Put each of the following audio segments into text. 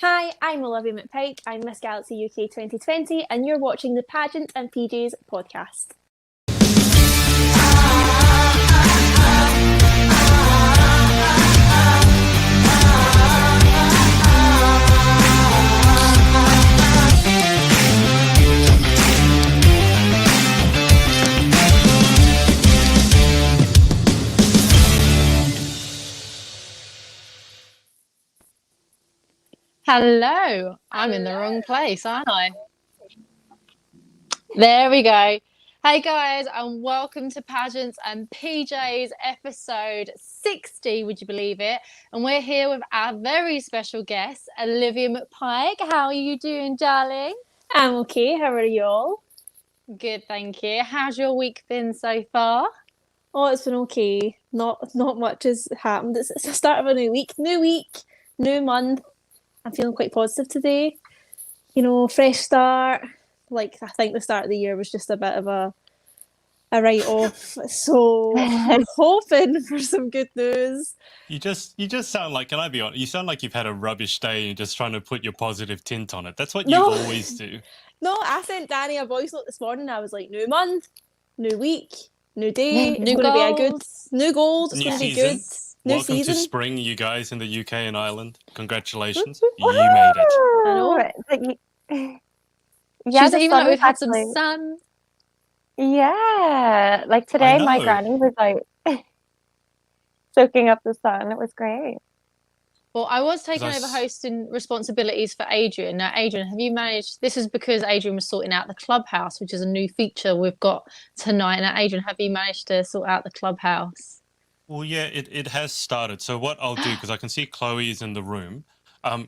Hi, I'm Olivia McPike. I'm Miss Galaxy UK 2020, and you're watching the Pageant and PJs podcast. Hello. I'm in the wrong place, aren't I? There we go. Hey guys, and welcome to Pageants and PJs episode 60, would you believe it? And we're here with our very special guest, Olivia McPike. How are you doing, darling? I'm okay. How are you all? Good, thank you. How's your week been so far? Oh, it's been okay. Not much has happened. It's the start of a new week, new month. I'm feeling quite positive today. You know, fresh start. Like, I think the start of the year was just a bit of a write-off. So I'm hoping for some good news. You just sound like, can I be honest? You sound like you've had a rubbish day and you're just trying to put your positive tint on it. That's what you always do. No, I sent Danny a voice note this morning. I was like, new month, new week, new day. It's going to be a good new goals. It's going to be good. Welcome to spring, you guys in the UK and Ireland. Congratulations, you made it. I know. Yeah, even though we've had some sun. Yeah, like today, my granny was out soaking up the sun. It was great. Well, I was taking over hosting responsibilities for Adrian. Now, Adrian, have you managed? This is because Adrian was sorting out the clubhouse, which is a new feature we've got tonight. Now, Adrian, have you managed to sort out the clubhouse? Well, yeah, it has started. So what I'll do, because I can see Chloe is in the room.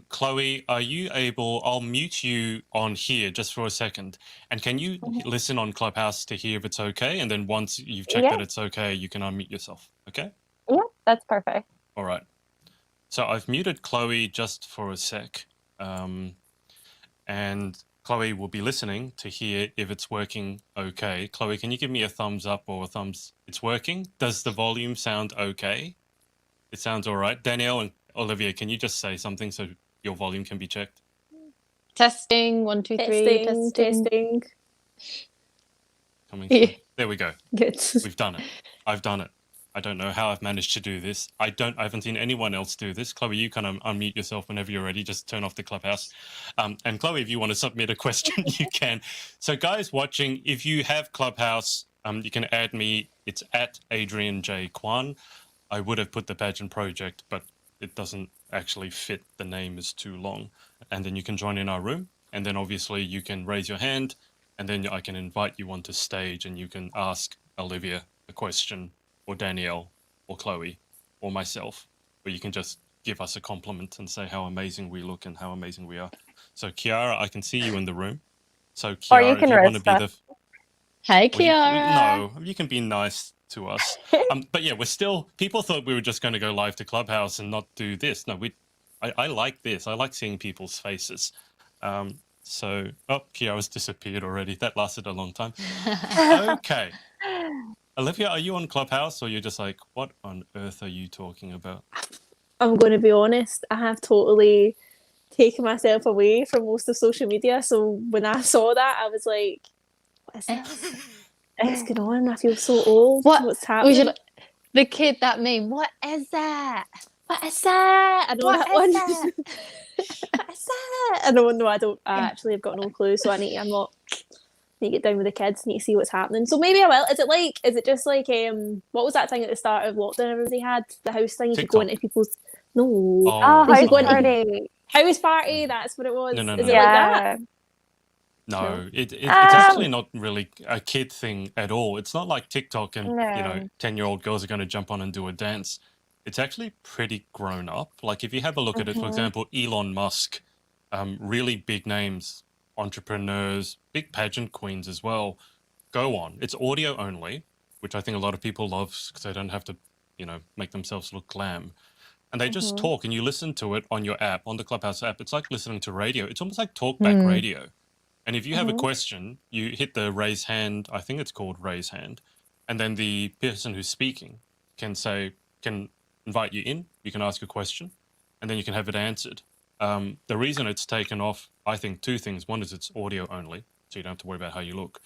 Chloe, are you able? I'll mute you on here just for a second. And can you listen on Clubhouse to hear if it's okay? And then once you've checked that it's okay, you can unmute yourself. Okay? Yeah, that's perfect. All right. So I've muted Chloe just for a sec. And Chloe will be listening to hear if it's working okay. Chloe, can you give me a thumbs up or a thumbs? It's working? Does the volume sound okay? It sounds all right. Danielle and Olivia, can you just say something so your volume can be checked? Testing, 1, 2, 3. Testing. Coming through. There we go. Good. We've done it. I've done it. I don't know how I've managed to do this. I haven't seen anyone else do this. Chloe, you can unmute yourself whenever you're ready. Just turn off the Clubhouse. And Chloe, if you want to submit a question, you can. So guys watching, if you have Clubhouse, you can add me. It's at Adrian J. Kwan. I would have put the Pageant Project, but it doesn't actually fit. The name is too long. And then you can join in our room. And then obviously you can raise your hand and then I can invite you onto stage and you can ask Olivia a question or Danielle or Chloe or myself, or you can just give us a compliment and say how amazing we look and how amazing we are. So Kiara, I can see you in the room. So Kiara, or you can want to be the... Hey Kiara. No, you can be nice to us. But yeah, we're still, people thought we were just going to go live to Clubhouse and not do this. No, I like this. I like seeing people's faces. So, Kiara's disappeared already. That lasted a long time. Okay. Olivia, are you on Clubhouse or you're just like, what on earth are you talking about? I'm going to be honest. I have totally taken myself away from most of social media. So when I saw that, I was like, what is this? What's going on? I feel so old. What's happening? The kid that meme. What is that? What is that? I know that one. What is that? I don't know. I actually have got no clue. So I need to get down with the kids. Need to see what's happening. So maybe I will. Is it just like what was that thing at the start of lockdown? Everybody had the house thing. You could go into people's house party. House party. That's what it was. No. Is it like that? No, it's actually not really a kid thing at all. It's not like TikTok and 10-year-old girls are going to jump on and do a dance. It's actually pretty grown up. Like if you have a look at it, for example, Elon Musk, really big names, entrepreneurs, big pageant queens as well, go on. It's audio only, which I think a lot of people love because they don't have to, make themselves look glam. And they just talk and you listen to it on your app, on the Clubhouse app. It's like listening to radio. It's almost like talkback radio. And if you have a question, you hit the raise hand, I think it's called raise hand, and then the person who's speaking can invite you in, you can ask a question, and then you can have it answered. The reason it's taken off, I think, two things. One is it's audio only, so you don't have to worry about how you look.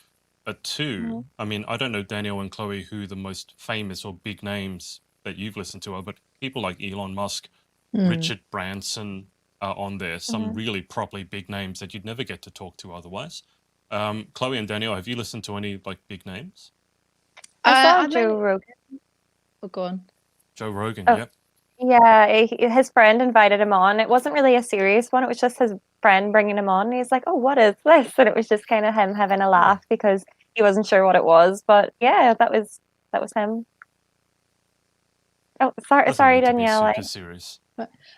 But two, I mean, I don't know, Danielle and Chloe, who the most famous or big names that you've listened to are, but people like Elon Musk, Richard Branson are on there. Some really properly big names that you'd never get to talk to otherwise. Chloe and Danielle, have you listened to any like big names? I saw I've Joe only- Rogan. Oh, go on. Joe Rogan, Oh. yep. Yeah, his friend invited him on. It wasn't really a serious one. It was just his friend bringing him on. And he's like, "Oh, what is this?" And it was just kind of him having a laugh because he wasn't sure what it was. But yeah, that was him. Oh, sorry, Doesn't sorry, need to be Danielle. super serious.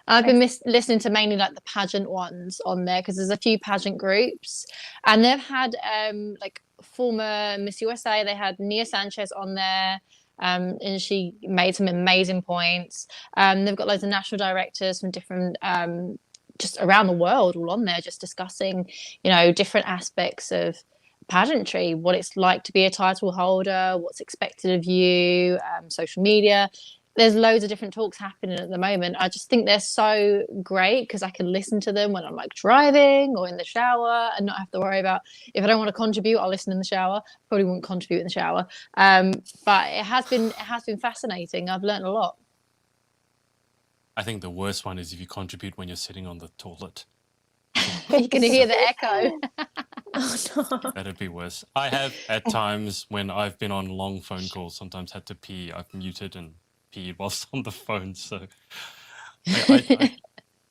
I've been listening to mainly like the pageant ones on there because there's a few pageant groups, and they've had like former Miss USA. They had Nia Sanchez on there, and she made some amazing points. They've got loads of national directors from different just around the world all on there, just discussing, you know, different aspects of pageantry, what it's like to be a title holder, what's expected of you, social media. There's loads of different talks happening at the moment. I just think they're so great because I can listen to them when I'm like driving or in the shower and not have to worry about if I don't want to contribute, I'll listen in the shower. Probably won't contribute in the shower. But it has been fascinating. I've learned a lot. I think the worst one is if you contribute when you're sitting on the toilet. You can hear the echo. Oh no. That'd be worse. I have at times when I've been on long phone calls, sometimes had to pee. I've muted and peed whilst on the phone. So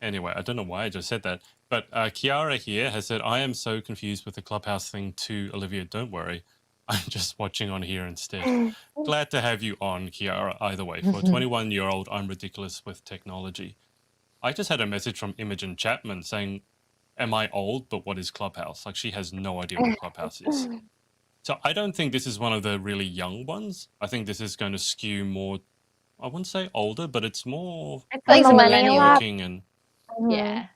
anyway, I don't know why I just said that. But Kiara here has said, I am so confused with the Clubhouse thing too, Olivia. Don't worry. I'm just watching on here instead. Glad to have you on, Kiara, either way. For a 21-year-old, I'm ridiculous with technology. I just had a message from Imogen Chapman saying, am I old, but what is Clubhouse? Like, she has no idea what Clubhouse is. So I don't think this is one of the really young ones. I think this is going to skew more, I wouldn't say older, but it's more It's like a millennial app. looking, and Yeah.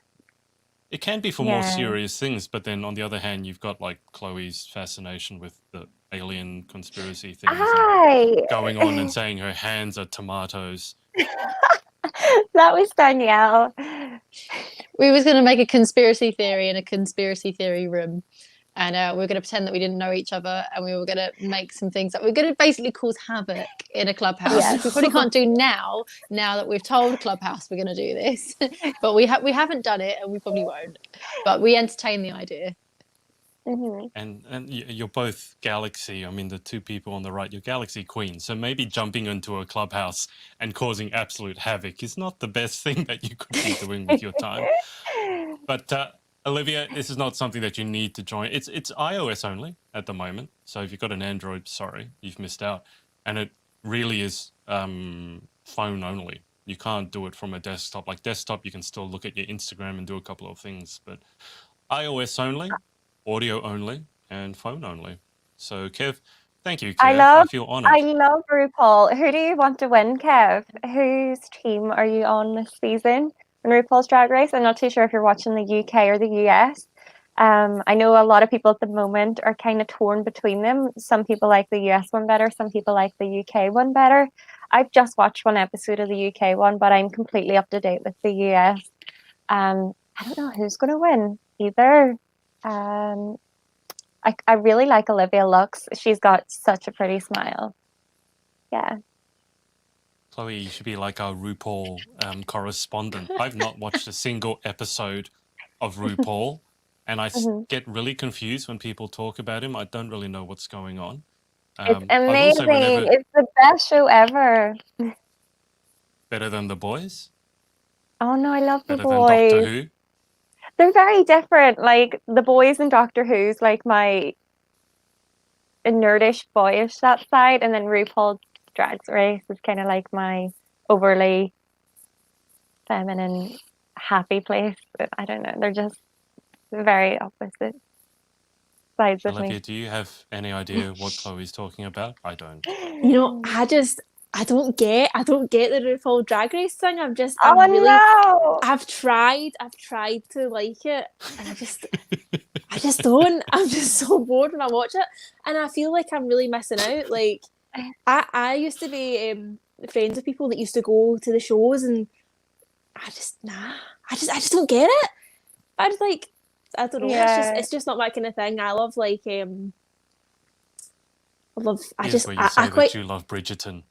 it can be for more Yeah. serious things. But then on the other hand, you've got like Chloe's fascination with the alien conspiracy things and Hi. going on and saying her hands are tomatoes. That was Danielle. We was going to make a conspiracy theory in a conspiracy theory room. And we were going to pretend that we didn't know each other, and we were going to make some things that we're going to basically cause havoc in a clubhouse. Yes. We probably can't do now that we've told Clubhouse we're going to do this. But we haven't done it, and we probably won't. But we entertain the idea. Mhm. And you're both Galaxy. I mean, the two people on the right, you're Galaxy queens. So maybe jumping into a clubhouse and causing absolute havoc is not the best thing that you could be doing with your time. But Olivia, this is not something that you need to join. It's iOS only at the moment. So if you've got an Android, sorry, you've missed out. And it really is phone only. You can't do it from a desktop. Like desktop, you can still look at your Instagram and do a couple of things. But iOS only, audio only, and phone only. So Kev, thank you, Kev. I feel honoured. I love RuPaul. Who do you want to win, Kev? Whose team are you on this season in RuPaul's Drag Race? I'm not too sure if you're watching the UK or the US. I know a lot of people at the moment are kind of torn between them. Some people like the US one better. Some people like the UK one better. I've just watched one episode of the UK one, but I'm completely up to date with the US. I don't know who's going to win either. I really like Olivia Lux. She's got such a pretty smile. Yeah. Chloe, you should be like our RuPaul correspondent. I've not watched a single episode of RuPaul, and I get really confused when people talk about him. I don't really know what's going on. It's amazing. It's the best show ever. Better than The Boys? Oh no, I love The Better Boys. than Doctor Who? They're very different. Like The Boys and Doctor Who's like my nerdish, boyish that side, and then RuPaul's Drag Race is kind of like my overly feminine, happy place. But I don't know. They're just very opposite sides of Olivia, me. do you have any idea what Chloe's talking about? I don't. You know, I don't get the RuPaul Drag Race thing. Oh no! I've tried to like it, and I just don't. I'm just so bored when I watch it, and I feel like I'm really missing out. Like, I used to be friends with people that used to go to the shows, and I just don't get it. I just like, I don't know. Yeah. It's just not my kind of thing. I love like I love. Here's where you say that you love Bridgerton.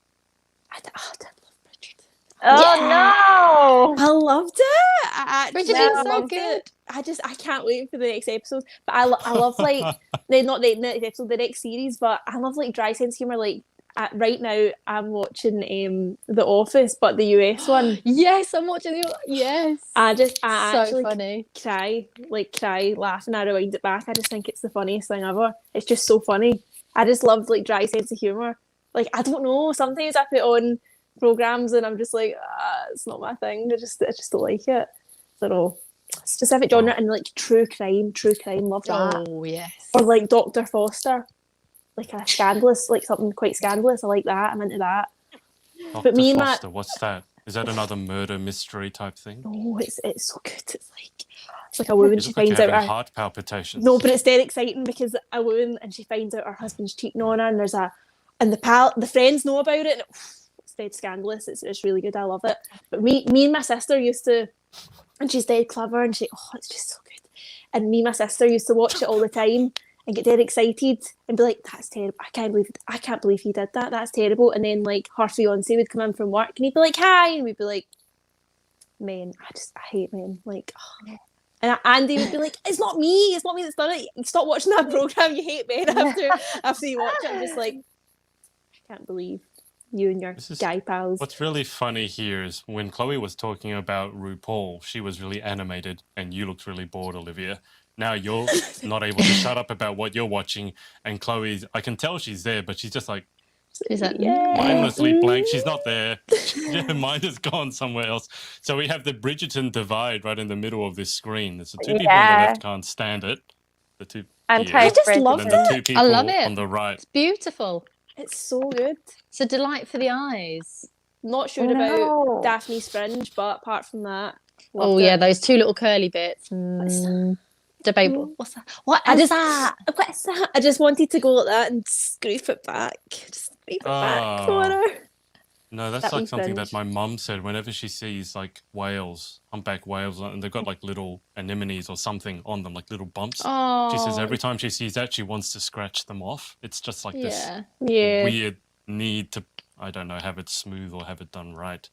I did love Bridgerton. Oh I loved it. Bridgerton's so loved good. it. I can't wait for the next episode. But I love like not the next episode, the next series. But I love like dry sense humor. Like right now, I'm watching The Office, but the US one. Yes, I'm watching the. Yes. I so actually funny. cry, laughing. I rewind it back. I just think it's the funniest thing ever. It's just so funny. I just love like dry sense of humor. Like I don't know. Sometimes I put on programs and I'm just like, it's not my thing. I just don't like it. I don't know. Specific genre and like true crime, love that. Oh yes. Or like Dr. Foster, like a scandalous, like something quite scandalous. I like that. I'm into that. Dr. But me and Foster, what's that? Is that another murder mystery type thing? No, it's so good. It's like a woman. She finds out her heart palpitations. No, but it's dead exciting because a woman and she finds out her husband's cheating on her, and the friends know about it. And it's dead scandalous. It's really good. I love it. But me and my sister used to, and she's dead clever, and it's just so good. And me and my sister used to watch it all the time and get dead excited and be like, "That's terrible! I can't believe he did that. That's terrible." And then like her fiance would come in from work and he'd be like, "Hi," and we'd be like, "Men, I hate men." Like. Oh. And Andy would be like, it's not me that's done it. Stop watching that program. You hate men after you watch it. I'm just like, I can't believe you and your guy pals. What's really funny here is when Chloe was talking about RuPaul, she was really animated and you looked really bored, Olivia. Now you're not able to shut up about what you're watching, and Chloe's, I can tell she's there, but she's just like, is that mindlessly blank. She's not there. Her mind has gone somewhere else. So we have the Bridgerton divide right in the middle of this screen. There's the two people on the left can't stand it. The two I just love and then the two people I love it. on the right. It's beautiful. It's so good. It's a delight for the eyes. Not sure about Daphne's fringe, but apart from that, yeah, those two little curly bits. Debatable. What's that? What is that? What's that? I just wanted to go like that and scrape it back. Just scrape it back. No, that's like something that my mum said whenever she sees like whales, humpback whales, and they've got like little anemones or something on them, like little bumps. Oh. She says every time she sees that, she wants to scratch them off. It's just like this weird need to, I don't know, have it smooth or have it done right.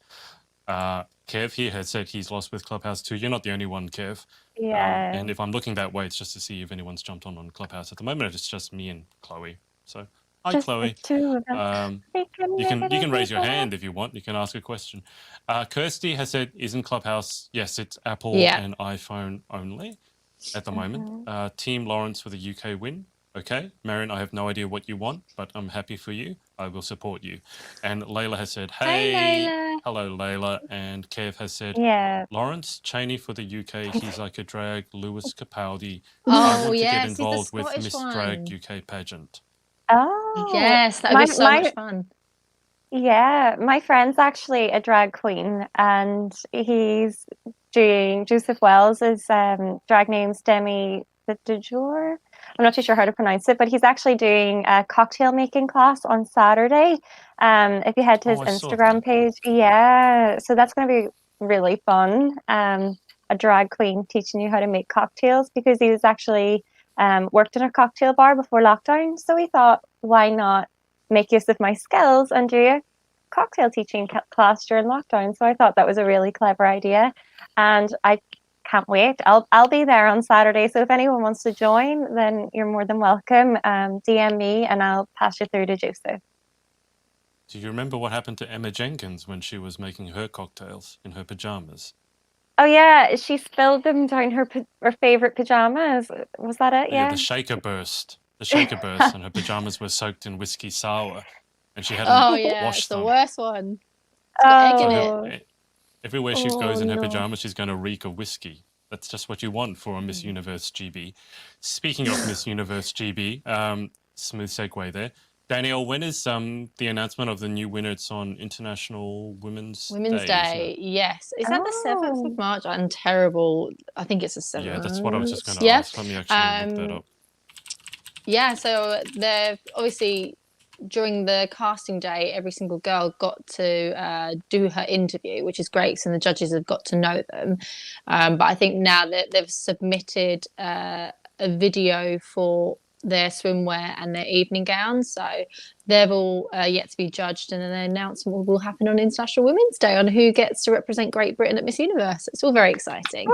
Kev here has said he's lost with Clubhouse too. You're not the only one, Kev. Yeah. And if I'm looking that way, it's just to see if anyone's jumped on Clubhouse. At the moment, it's just me and Chloe. So, hi, Just Chloe. the two of them. You can raise your hand if you want. You can ask a question. Kirsty has said, isn't Clubhouse? Yes, it's Apple and iPhone only at the moment. Team Lawrence for the UK win. Okay, Marion, I have no idea what you want, but I'm happy for you. I will support you. And Layla has said, hey. Layla. Hello, Layla. And Kev has said, Lawrence Cheney for the UK. He's like a drag. Lewis Capaldi. I want to get involved with Miss Drag UK pageant. Oh. Yes, that would be so much fun. Yeah, my friend's actually a drag queen, and he's doing Joseph Wells's drag name's Demi de Jour. I'm not too sure how to pronounce it, but he's actually doing a cocktail making class on Saturday. If you head to his Instagram page, so that's going to be really fun. A drag queen teaching you how to make cocktails, because he was actually worked in a cocktail bar before lockdown. So we thought, why not make use of my skills and do a cocktail teaching class during lockdown? So I thought that was a really clever idea, and I can't wait. I'll be there on Saturday, so if anyone wants to join, then you're more than welcome. DM me and I'll pass you through to Joseph. Do you remember what happened to Emma Jenkins when she was making her cocktails in her pajamas? Oh yeah, she spilled them down her favorite pajamas. Was that it? Yeah, the shaker burst. And her pajamas were soaked in whiskey sour, and she hadn't washed them. The worst one. Everywhere she goes in her pajamas, she's going to reek of whiskey. That's just what you want for a Miss Universe GB. Speaking of Miss Universe GB, smooth segue there. Danielle, when is the announcement of the new winner? It's on International Women's Day. Yes. Is that the 7th of March? I'm terrible. I think it's the 7th. Yeah, that's what I was just going to ask. Let me actually look that up. Yeah, so they've obviously during the casting day, every single girl got to do her interview, which is great. So the judges have got to know them. But I think now that they've submitted a video for their swimwear and their evening gowns, so they're all yet to be judged, and then the announcement will happen on International Women's Day on who gets to represent Great Britain at Miss Universe. It's all very exciting.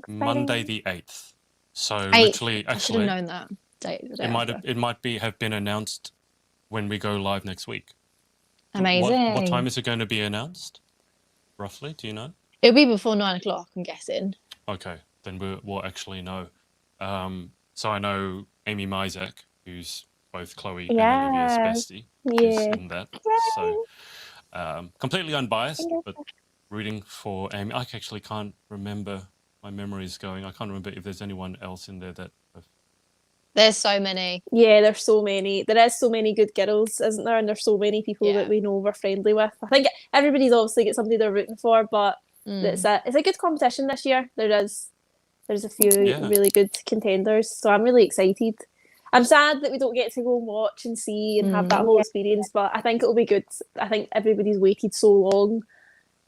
Monday the 8th. So 8th. literally, I should have actually, known that date. it might have been announced when we go live next week. Amazing. What time is it going to be announced? Roughly, do you know? It'll be before 9 o'clock, I'm guessing. Okay, then we'll actually know. So I know Amy Mizek, who's both Chloe and Olivia's bestie, is in that. So completely unbiased, but rooting for Amy. I actually can't remember. My memory is going. I can't remember if there's anyone else in there that. There's so many. Yeah, there's so many. There is so many good girls, isn't there? And there's so many people that we know we're friendly with. I think everybody's obviously got somebody they're rooting for, but it's a good competition this year. There's a few really good contenders, so I'm really excited. I'm sad that we don't get to go and watch and see and have that whole experience, but I think it'll be good. I think everybody's waited so long,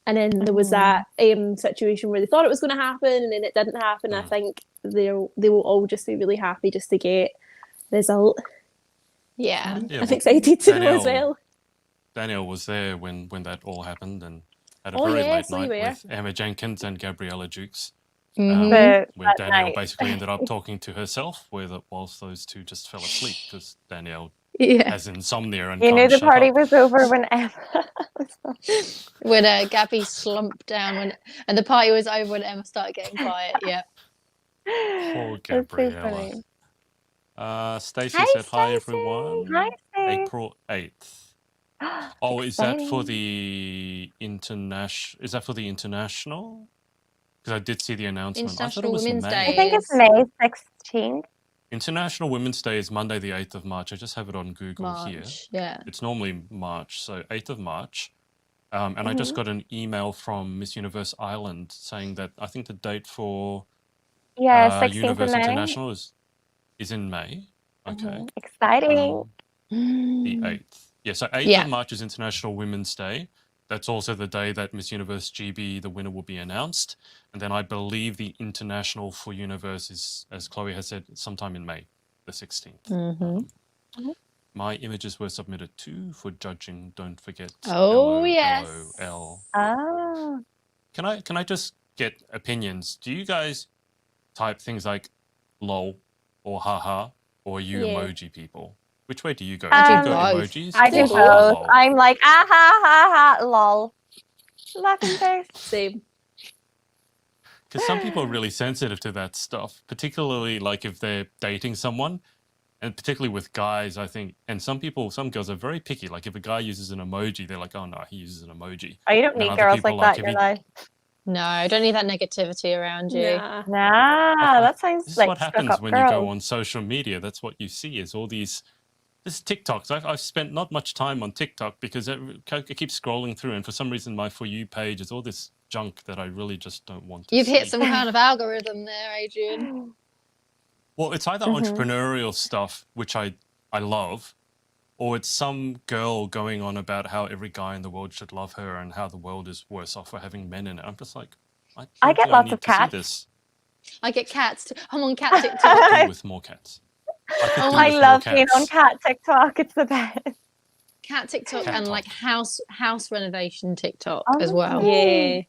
and then there was that situation where they thought it was going to happen and then it didn't happen. I think they will all just be really happy just to get the result. Yeah, I'm excited to know as well. Danielle was there when that all happened and had a very late night with Emma Jenkins and Gabriella Dukes. Where Danielle basically ended up talking to herself, whilst those two just fell asleep because Danielle has insomnia and you knew the party was over when Emma when Gabby slumped down and the party was over when Emma started getting quiet. Yeah. Poor Gabriella. Stacey said hi everyone. Hi, April 8th. Oh, is that for the international? Is that for the international? Because I did see the announcement. International Women's Day. I think it's May 16th. International Women's Day is Monday the 8th of March. I just have it on Google here. Yeah. It's normally March, so 8th of March. And I just got an email from Miss Universe Ireland saying that I think the date for 16th Universe of May. International is in May. Okay. Exciting. The 8th. Yeah, so 8th of March is International Women's Day. That's also the day that Miss Universe GB, the winner, will be announced. And then I believe the international for Universe is, as Chloe has said, sometime in May, the 16th. My images were submitted too for judging. Don't forget. Oh, yes. LOL. Oh. Can I just get opinions? Do you guys type things like lol or haha, or are you emoji people? Which way do you go? Do you go emojis? I do or both. lol? I'm like, ah ha ha ha, lol. Laughing face. Same. Because some people are really sensitive to that stuff, particularly like if they're dating someone, and particularly with guys, I think. And some girls are very picky. Like if a guy uses an emoji, they're like, oh no, he uses an emoji. Oh, you don't need girls like that in your life. No, I don't need that negativity around you. Nah, that sounds this like is what happens when you go on social media. That's what you see is all these. This is TikToks. I've spent not much time on TikTok because I keep scrolling through, and for some reason, my For You page is all this junk that I really just don't want to You've see. hit some kind of algorithm there, Adrian. Well, it's either entrepreneurial stuff, which I love, or it's some girl going on about how every guy in the world should love her and how the world is worse off for having men in it. I'm just like, I get lots of cats. I get cats too. I'm on cat TikTok. With more cats. I love being on cat TikTok. It's the best. Cat TikTok and like house renovation TikTok as Oh. well. Yeah.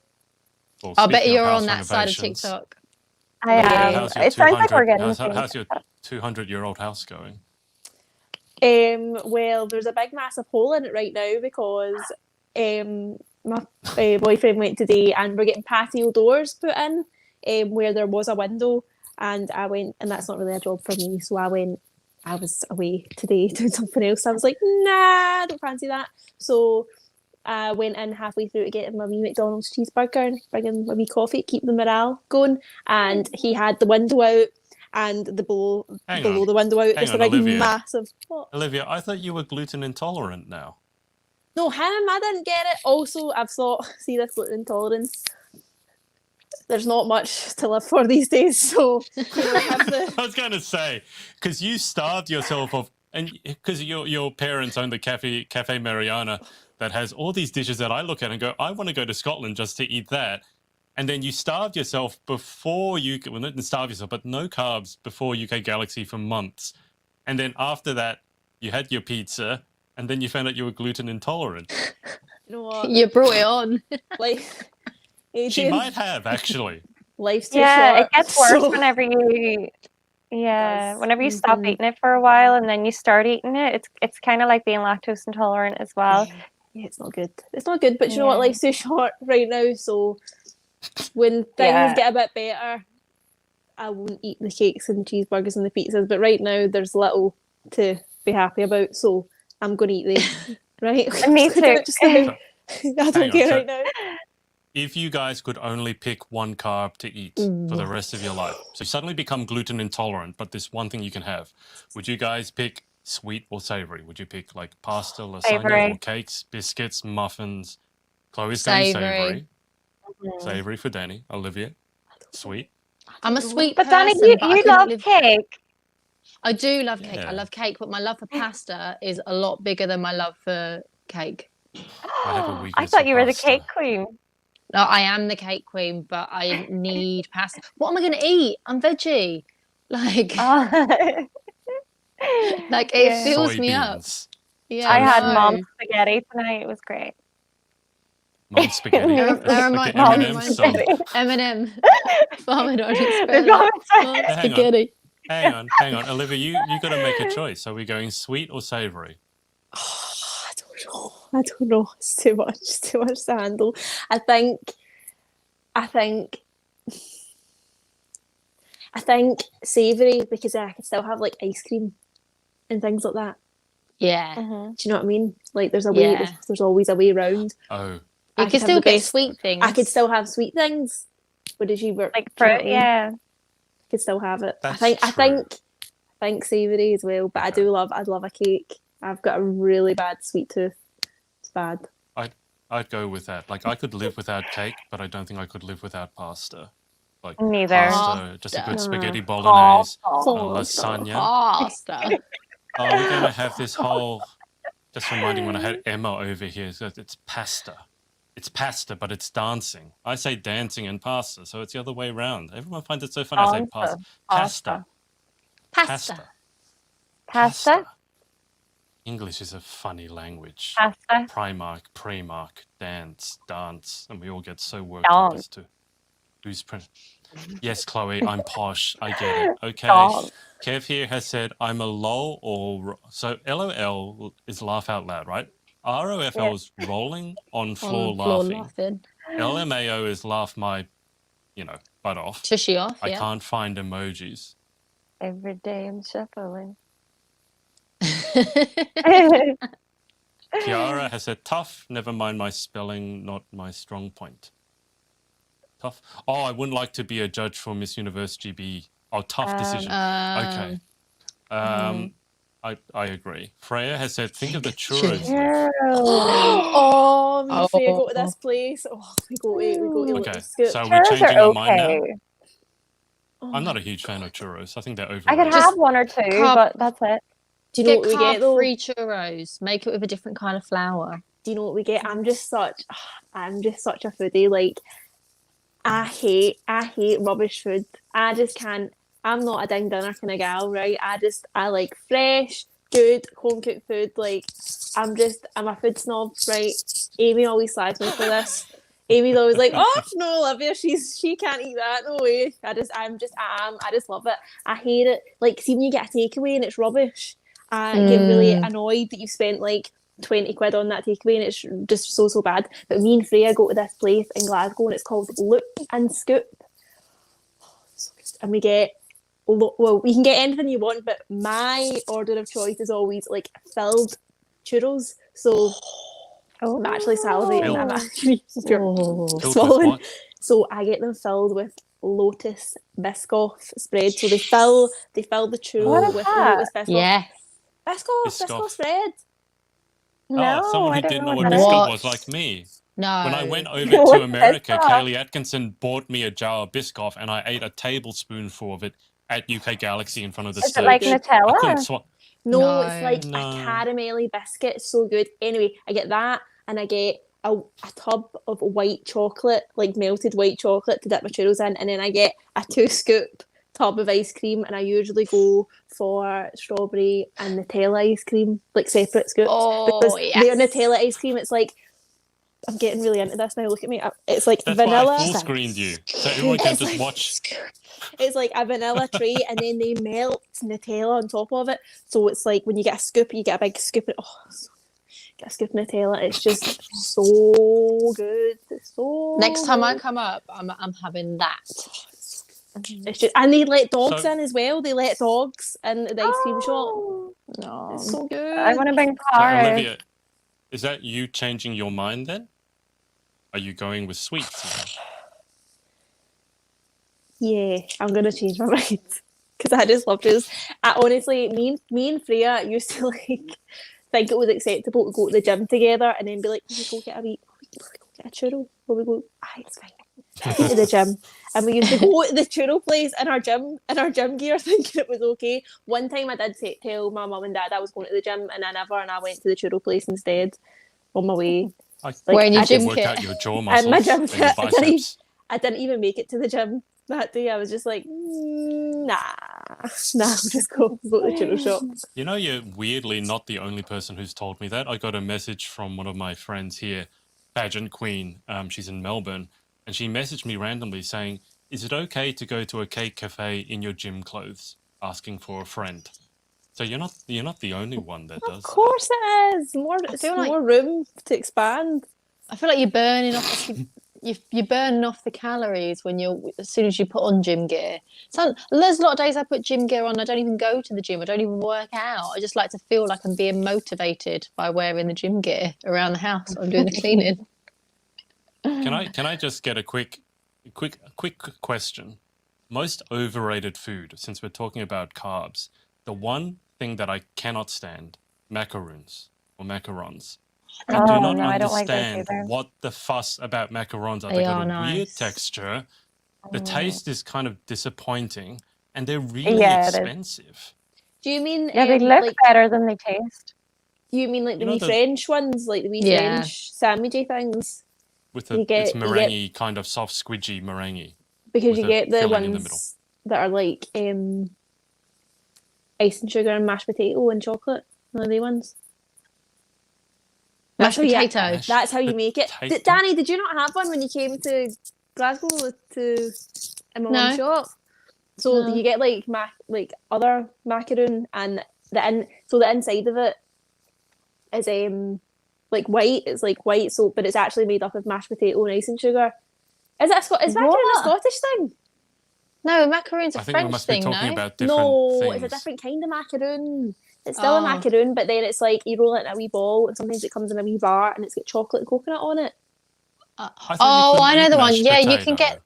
Well, I bet speaking of you're house on that side of renovations, TikTok. I am. how's your It sounds like we're getting how's your 200-year-old house going? Well, there's a big massive hole in it right now because my boyfriend went today and we're getting patio doors put in where there was a window, and I went, and that's not really a job for me, so I was away today doing something else. I was like, nah, I don't fancy that. So I went in halfway through to get my wee McDonald's cheeseburger and bringing my wee coffee, keep the morale going, and he had the window out and below the window out, just a big Olivia. massive. What? Olivia, I thought you were gluten intolerant now. No, him, I didn't get it. Also, I've thought, see this gluten intolerance. There's not much to live for these days, so have the... I was going to say, because you starved yourself of and because your parents own the Cafe Mariana that has all these dishes that I look at and go, I want to go to Scotland just to eat that. And then you starved yourself before well, not starve yourself, but no carbs before UK Galaxy for months. And then after that, you had your pizza, and then you found out you were gluten intolerant. You know what? You brought it on. Like, She Adrian, might have, actually. life's too Yeah, short. it gets worse so- whenever you whenever you stop Mhm. eating it for a while and then you start eating it. It's kind of like being lactose intolerant as well. Yeah, it's not good. It's not good, but you know what? Yeah. Life's too short right now, so when things Yeah. get a bit better, I won't eat the cakes and cheeseburgers and the pizzas. But right now, there's little to be happy about, so I'm going to eat them. Right? Me Just gonna- too. just gonna- I Hang don't on, care so- right now. If you guys could only pick one carb to eat for the rest of your life, so you suddenly become gluten intolerant, but there's one thing you can have, would you guys pick sweet or savory? Would you pick like pasta, lasagna, Savory. or cakes, biscuits, muffins? Chloe's saying Savory. savory. Savory for Danny. Olivia, sweet. I'm a sweet But Danny, person, but I you couldn't love live- cake. I do love cake. Yeah. I love cake, but my love for pasta is a lot bigger than my love for cake. I have a I weakness thought for you were the pasta. cake queen. No, I am the cake queen, but I need pasta. What am I going to eat? I'm veggie. Like, Oh. like it Yeah. fills me up. Soybeans. Yeah, I had no. mom's spaghetti tonight. It was great. Mom's spaghetti. That That Like reminds the me M&M song. Eminem. Farmer don't There's expect mom's Mom's Hang on. spaghetti. Hang on. Olivia, you got to make a choice. Are we going sweet or savory? I don't know. It's too much. It's too much to handle. I think savoury, because then I can still have like ice cream and things like that. Yeah. Mhm. Do you know what I mean? Like there's a way. Yeah. There's always a way round. Oh, I You could can have still the get best- sweet things. I could still have sweet things. What did you work? Like do you know what fruit, I mean? yeah. I could still have it. That's I true. think savoury as well. But Okay. I'd love a cake. I've got a really bad sweet tooth. It's bad. I'd go with that. Like, I could live without cake, but I don't think I could live without pasta. Like, Neither. pasta, just a good Pasta. spaghetti bolognese, a Oh, lasagna. Pasta. Oh, we're going to have this whole... Just reminding when I had Emma over here, so it's pasta. It's pasta, but it's dancing. I say dancing and pasta, so it's the other way around. Everyone finds it so funny. I say pasta. Pasta. Pasta. Pasta. Pasta? English is a funny language. Pasta. Primark, dance, and we all get so worked up as to who's Yes, Chloe, I'm posh. I get it. Okay. Dance. Kev here has said I'm a lol or so LOL is laugh out loud, right? ROFL is rolling on floor On the floor laughing. LMAO is laugh my, butt off. Tushy off. I Yeah. can't find emojis. Every day I'm shuffling. Kiara has said tough, never mind my spelling, not my strong point. Tough. Oh, I wouldn't like to be a judge for Miss Universe GB. Oh, tough decision. Okay. I agree. Freya has said, think of the churros. Liv. Oh, me and Freya go to Oh. this place. Oh, we go to Okay, Little Scoop. so we're Churros changing are our mind now. okay. Oh, I'm not a huge fan of churros. I think they're I overrated. could have one or two, carb- but that's it. do you know Get what we get though? carb-free churros. Make it with a different kind of flour. Do you know what we get? I'm just such a foodie. Like I hate rubbish food. I just can't. I'm not a ding dinner kind of gal, right? I like fresh, good, home cooked food. Like I'm a food snob, right? Amy always slags me for this. Amy's always like, oh no, Olivia, she can't eat that. No way. I just love it. I hate it. Like, see when you get a takeaway and it's rubbish, I get really annoyed that you spent like 20 quid on that takeaway and it's just so bad. But me and Freya go to this place in Glasgow and it's called Loop and Scoop. And we get, well, you can get anything you want, but my order of choice is always like filled churros. So I'm actually salivating. I'm actually Oh. Filled with swallowing. what? So I get them filled with Lotus Biscoff spread. So they fill the churro What is with that? Lotus Biscoff. Yes. Biscoff Biscoff. spread. No, someone I who don't didn't know know what what that biscuit What? was like me. No. When I went over What's to America, Biscoff? Kaylee Atkinson bought me a jar of Biscoff and I ate a tablespoonful of it at UK Galaxy in front of the is. Is stage. it like Good. I couldn't Nutella? swallow. No, it's like No. a caramelly biscuit. It's so good. Anyway, I get that, and I get a tub of white chocolate, like melted white chocolate to dip my churros in, and then I get a 2-scoop tub of ice cream, and I usually go for strawberry and Nutella ice cream, like separate scoops. Oh, Because their yes. Nutella ice cream, it's like, I'm getting really into this now. Look at me. It's like That's vanilla. why I full screened you, so everyone can It's just like- watch. It's like a vanilla tray, and then they melt Nutella on top of it. So it's like when you get a scoop, you get a big scoop. Get a scoop of Nutella. It's just so good. It's so Next time I good. come up, I'm having that. It's just, and they let dogs So- in as well. They let dogs in the ice cream shop. Oh, No. It's so good. I want to bring So, Paris. Olivia, is that you changing your mind then? Are you going with sweets now? Yeah, I'm gonna change my mind because I just love churros. I honestly, me and Freya used to like think it was acceptable to go to the gym together and then be like, "Will we go get a will we go get a churro? Will we go? It's fine. Go to the gym." And we used to go to the churro place in our gym gear, thinking it was okay. One time I did tell my mum and dad I was going to the gym, and I went to the churro place instead on my way. Wearing your I can gym work kit. out your jaw And muscles my and gym your kit. biceps. I didn't even make it to the gym that day. I was just like, nah, we'll just go to the churro shop. You know, you're weirdly not the only person who's told me that. I got a message from one of my friends here, Pageant Queen. She's in Melbourne, and she messaged me randomly saying, "Is it okay to go to a cake cafe in your gym clothes?" Asking for a friend. So you're not the only one that does. Of course it is. It's feel like- more room to expand. I feel like you're burning off. You're burning off the calories when as soon as you put on gym gear. So there's a lot of days I put gym gear on. I don't even go to the gym. I don't even work out. I just like to feel like I'm being motivated by wearing the gym gear around the house when I'm doing the cleaning. Can I just get a quick question? Most overrated food, since we're talking about carbs, the one thing that I cannot stand, macaroons or macarons. I do not no, I don't like those understand either. what the fuss about macarons are. They They got are a weird nice. texture. The Mm. taste is kind of disappointing, and they're really Yeah, it is. expensive. Do you mean Yeah, they look like? better than they taste. Do you mean like the You know wee the- French ones, like the wee Yeah. French sandwichy things? With You it's get- meringue, kind of soft, squidgy meringue. Because With you a get the filling in the middle. ones that are like ice and sugar and mashed potato and chocolate. One of the ones. Mashed how you- potato. Mashed That's how you make it. potato? Danny, did you not have one when you came to Glasgow in my No. mum's shop? So No. you get like other macaroon, and the inside of it is like white. It's like white, so but it's actually made up of mashed potato and ice and sugar. Is macaroon a What? Scottish thing? No, macaroon's a I think we French must be thing, talking no? about different No, things. it's a different kind of macaroon. It's still a Oh. macaroon, but then it's like you roll it in a wee ball, and sometimes it comes in a wee bar, and it's got chocolate and coconut on it. I I know the one. mashed Yeah, you potato. can get.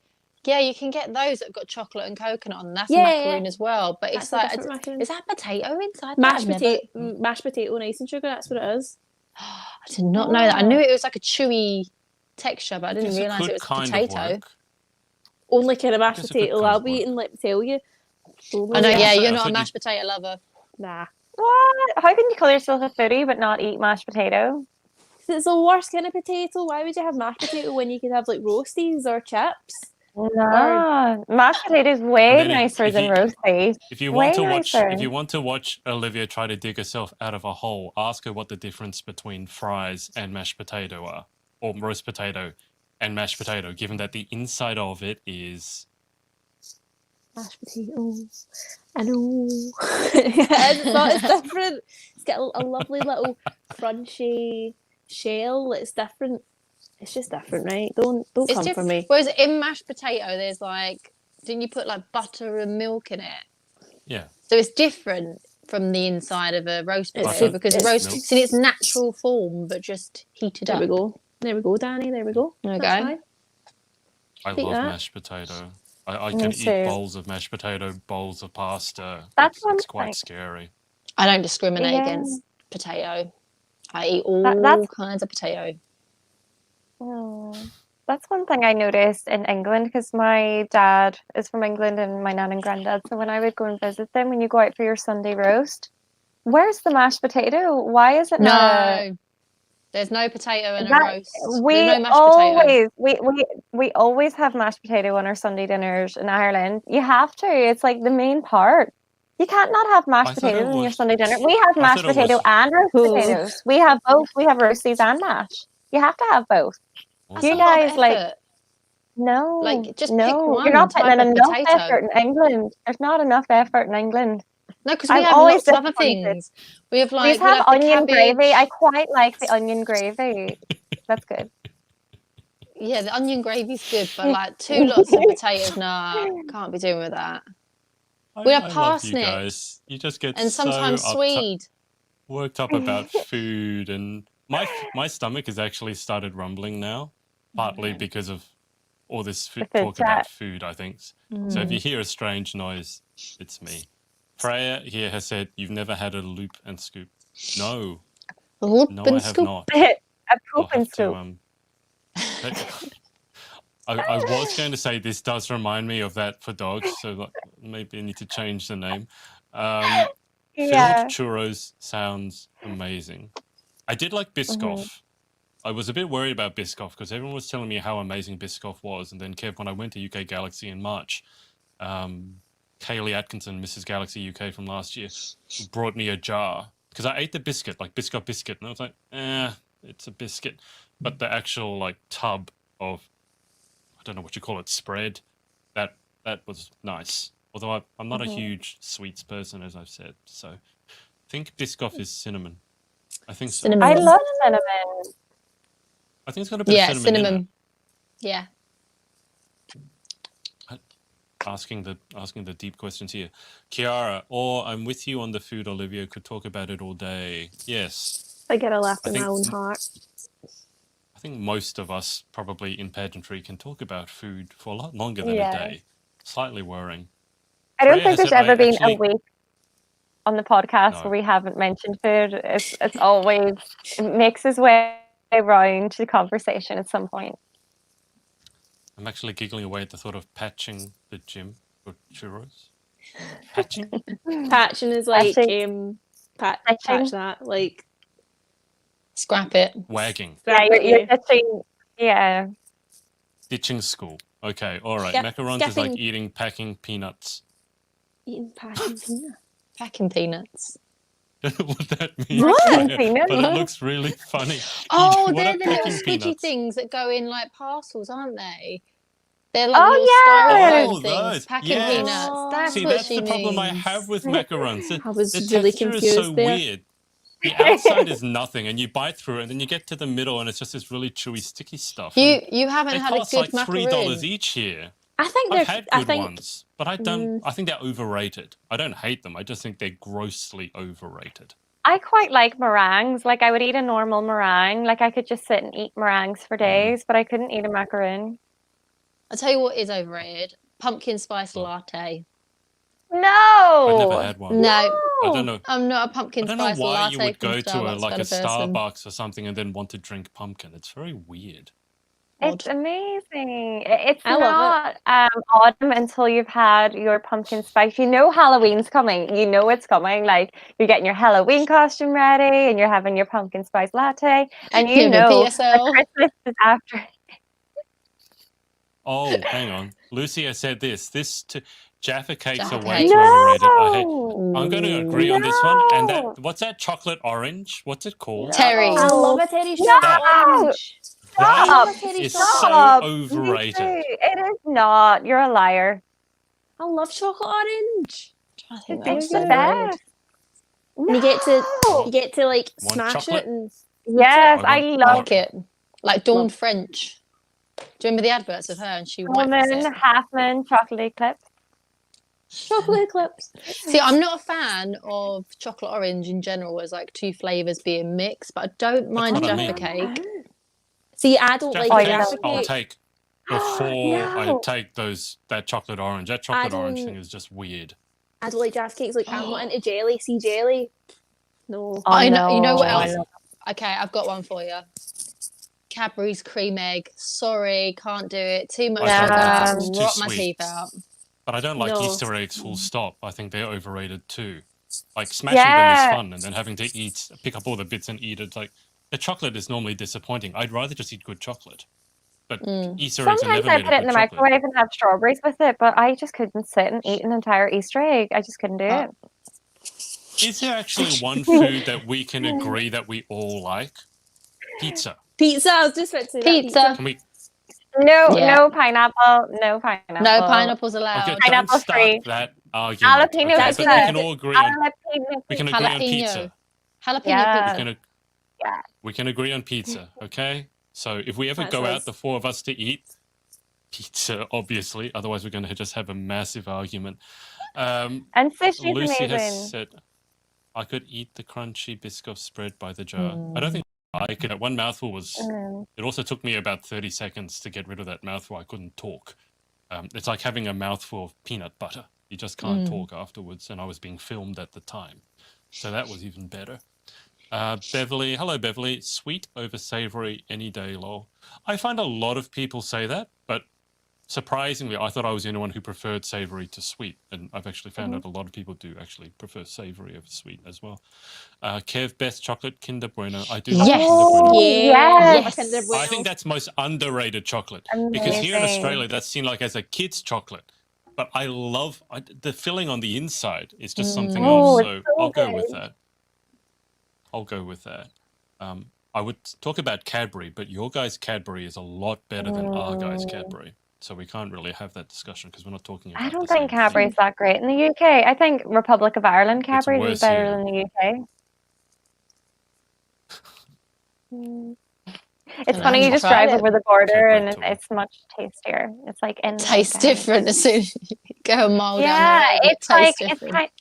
Yeah, you can get those that have got chocolate and coconut on. That's Yeah, macaroon yeah. as well. But it's That's a like, different macaroon. is that potato inside? Mashed that? I've never- potato and ice and sugar. That's what it is. I did not know that. I knew it was like a chewy texture, but I didn't Guess realise could it was kind of potato. work. Only kind of mashed Guess it could potato kind I'll of be work. eating. Let me tell you. I know. Yeah, Yeah, I you're thought not a you- mashed potato lover. Nah. What? How can you call yourself a foodie but not eat mashed potato? It's the worst kind of potato. Why would you have mashed potato when you could have like roasties or chips? No, mashed potato is way And then nicer if than you- roasties. If you Way want to watch, nicer. if you want to watch Olivia try to dig herself out of a hole, ask her what the difference between fries and mashed potato are, or roast potato and mashed potato. Given that the inside of it is Mashed potato. I know. It's not. It's different. It's got a lovely little crunchy shell. It's different. It's just different, right? Don't It's come for different. me. Whereas in mashed potato, there's like, didn't you put like butter and milk in it? yeah. So it's different from the inside of a roast It's potato butter, because the it's roast milk. it's in its natural form, but just heated There up. we go. There we go, Danny. There we go. There we That's go. fine. I Take love that. mashed potato. I Me can too. eat bowls of mashed potato, bowls of pasta. That's it's one quite thing. scary. I don't discriminate Yeah. against potato. I eat all that's- kinds of potato. Oh, that's one thing I noticed in England because my dad is from England and my nan and granddad. So when I would go and visit them, when you go out for your Sunday roast, Where's the mashed potato? Why is it not No, there's no potato in a that roast. we There's no mashed potato. always we always have mashed potato on our Sunday dinners in Ireland. You have to. It's like the main part. You can't not have mashed I thought it potatoes in your was. Sunday dinner. We have I mashed thought it potato was. and roast Ooh. potatoes. We have both. We have roasties and mash. You have to have both. That's You a lot guys of like effort. no, Like, just pick no. one You're not type putting in of enough potato. effort in England. There's not enough effort in England. No, because we I'm have always lots of other disappointed. things. We have We like just have the onion gravy. I cabbage. quite like the onion gravy. That's good. Yeah, the onion gravy's good, but like 2 lots of potatoes, nah, can't be doing with that. We have I love you parsnip guys. You just get and sometimes so swede. worked up about food, and my stomach has actually started rumbling now, partly because of all this The food talk about chat. food, I think. So if you hear a strange noise, it's me. Freya here has said, "You've never had a loop and scoop." No, Loop no, and I have scoop. not. A I'll poop and have to. scoop. I was going to say this does remind me of that for dogs, so like, maybe I need to change the name. Yeah. Filled churros sounds amazing. I did like Biscoff. Mhm. I was a bit worried about Biscoff because everyone was telling me how amazing Biscoff was, and then Kev, when I went to UK Galaxy in March, Kaylee Atkinson, Mrs. Galaxy UK from last year, brought me a jar because I ate the biscuit, like Biscoff biscuit, and I was like, it's a biscuit, but the actual like tub of, I don't know what you call it, spread, that was nice. Although I'm not a huge sweets person, as I've said, so I think Biscoff is cinnamon. I think so. Cinnamon. I love cinnamon. I think it's got a bit of cinnamon in it. Yeah. Asking the deep questions here. Kiara, or I'm with you on the food, Olivia, could talk about it all day. Yes. I get a laugh I in my think- own heart. I think most of us probably in pageantry can talk about food for a lot longer than Yeah. a day. Slightly worrying. I don't Freya think has there's said, ever I been actually- a week on the podcast No. where we haven't mentioned food. It's always, it makes its way around to the conversation at some point. I'm actually giggling away at the thought of patching the gym for churros. Patching? Patching is like Patching. patch Patching. that, like Scrap it. Wagging. Yeah, scrap you're it, ditching. Yeah. Ditching school. Okay, all right. Yep, Macarons is like skipping. packing peanuts. eating packing peanut. Packing peanuts. Don't know what that means. What? Freya, Peanuts? but it looks really funny. Oh, What they're are the little packing squidgy peanuts? things that go in like parcels, aren't they? They're like Oh, little yes! styrofoam Oh, things. those. Packing Yes. peanuts. That's See, what that's she the problem I means. have with macarons. I was The really texture is confused so there. weird. The outside is nothing, and you bite through it, and then you get to the middle, and it's just this really chewy, sticky stuff. You And haven't they had a cost good like $3 macaroon. each here. I think I've they're. had I good think ones, but I don't. I think they're overrated. I don't hate them. I just think they're grossly overrated. I quite like meringues. Like I would eat a normal meringue. Like I could just sit and eat meringues for days, but I couldn't eat a macaroon. I'll tell you what is overrated. Pumpkin spice Oh. latte. No. I've never had one. No, I don't know. I'm not a I pumpkin don't know spice why latte you would from go to Starbucks like kind a of person. Starbucks or something and then want to drink pumpkin. It's very weird. It's amazing. It's I love not autumn until you've had your pumpkin spice. You know Halloween's coming. You know it's coming. Like you're getting your Halloween costume ready and you're having your pumpkin spice latte. And you Give me a know that PSL. Christmas is after. Oh, hang on. Lucy has said this. Jaffa cakes Jaffa are way cakes. too overrated. No. I'm going to agree on this one. And No. what's that chocolate orange? What's it called? Terry. I love a Terry No. chocolate orange. That Stop. is Stop. so Me overrated. too. It is not. You're a liar. I love chocolate orange. I think It's that's the overrated. best. And you get to like Want smash chocolate? it and Yes, I I want- love Like it. Like Dawn French. Do you remember the adverts of her and she wipes Woman, it? Halfman, chocolate eclipse. chocolate clips. See, I'm not a fan of chocolate orange in general as like two flavours being mixed, but I don't mind what I Jaffa mean. cake. See, I don't Jaffa like cakes Jaffa I'll cake. take before I No. take that chocolate orange. That chocolate orange don't- thing is just weird. I don't like Jaffa cakes. Like I'm not into jelly. See jelly. No. I know. You know what Jelly. else? Okay, I've got one for you. Cadbury's cream egg. Sorry, can't do it. Too much I sugar. don't know. It's too Rot my sweet. teeth out. But I don't like No. Easter eggs full stop. I think they're overrated too. Like smashing them is Yeah. fun, and then having to pick up all the bits and eat it. Like the chocolate is normally disappointing. I'd rather just eat good chocolate. But Easter eggs are Sometimes never I made put of it in good the chocolate. microwave and have strawberries with it, but I just couldn't sit and eat an entire Easter egg. I just couldn't do it. Is there actually one food that we can agree that we all like? Pizza. Pizza. I was just about to say that. Pizza. Can we? No, Yeah. no pineapple, no pineapple. No pineapples allowed. Okay, don't Pineapple start free. that argument. Jalapeno Okay, That's but what we they- can all agree on Jalapeno we can pizza. agree on Jalapeno. pizza. Jalapeno Yeah. pizza. Yeah. We can agree on pizza. Okay. So if we ever That go out, sounds- the four of us to eat pizza, obviously. Otherwise, we're going to just have a massive argument. And sushi's Lucy amazing. has said, I could eat the crunchy Biscoff spread by the jar. I don't think I could. One mouthful was. It also took me about 30 seconds to get rid of that mouthful. I couldn't talk. It's like having a mouthful of peanut butter. You just can't talk afterwards. And I was being filmed at the time. So that was even better. Beverly, hello Beverly. Sweet over savory any day, lol. I find a lot of people say that, but surprisingly, I thought I was the only one who preferred savory to sweet, and I've actually found out a lot of people do actually prefer savory over sweet as well. Kev, best chocolate Kinder Bueno. I do like Yes. Kinder Bueno. Yeah. Yes. Kinder I Bueno. think that's most underrated chocolate because here in Amazing. Australia, that's seen like as a kid's chocolate. But I love the filling on the inside is just something Oh, else. it's So so I'll go with good. that. I'll go with that. I would talk about Cadbury, but your guys' Cadbury is a lot better than our guys' Cadbury. So we can't really have that discussion because we're not talking about I don't the same think Cadbury's thing. that great in the UK. I think Republic of Ireland Cadbury's worse is better here. than the UK. It's I funny, you haven't just tried drive it. over the border Cadbury and too. it's much tastier. It's like in Tastes like, different as soon as you go a mile down the Yeah, road. It it's like tastes different.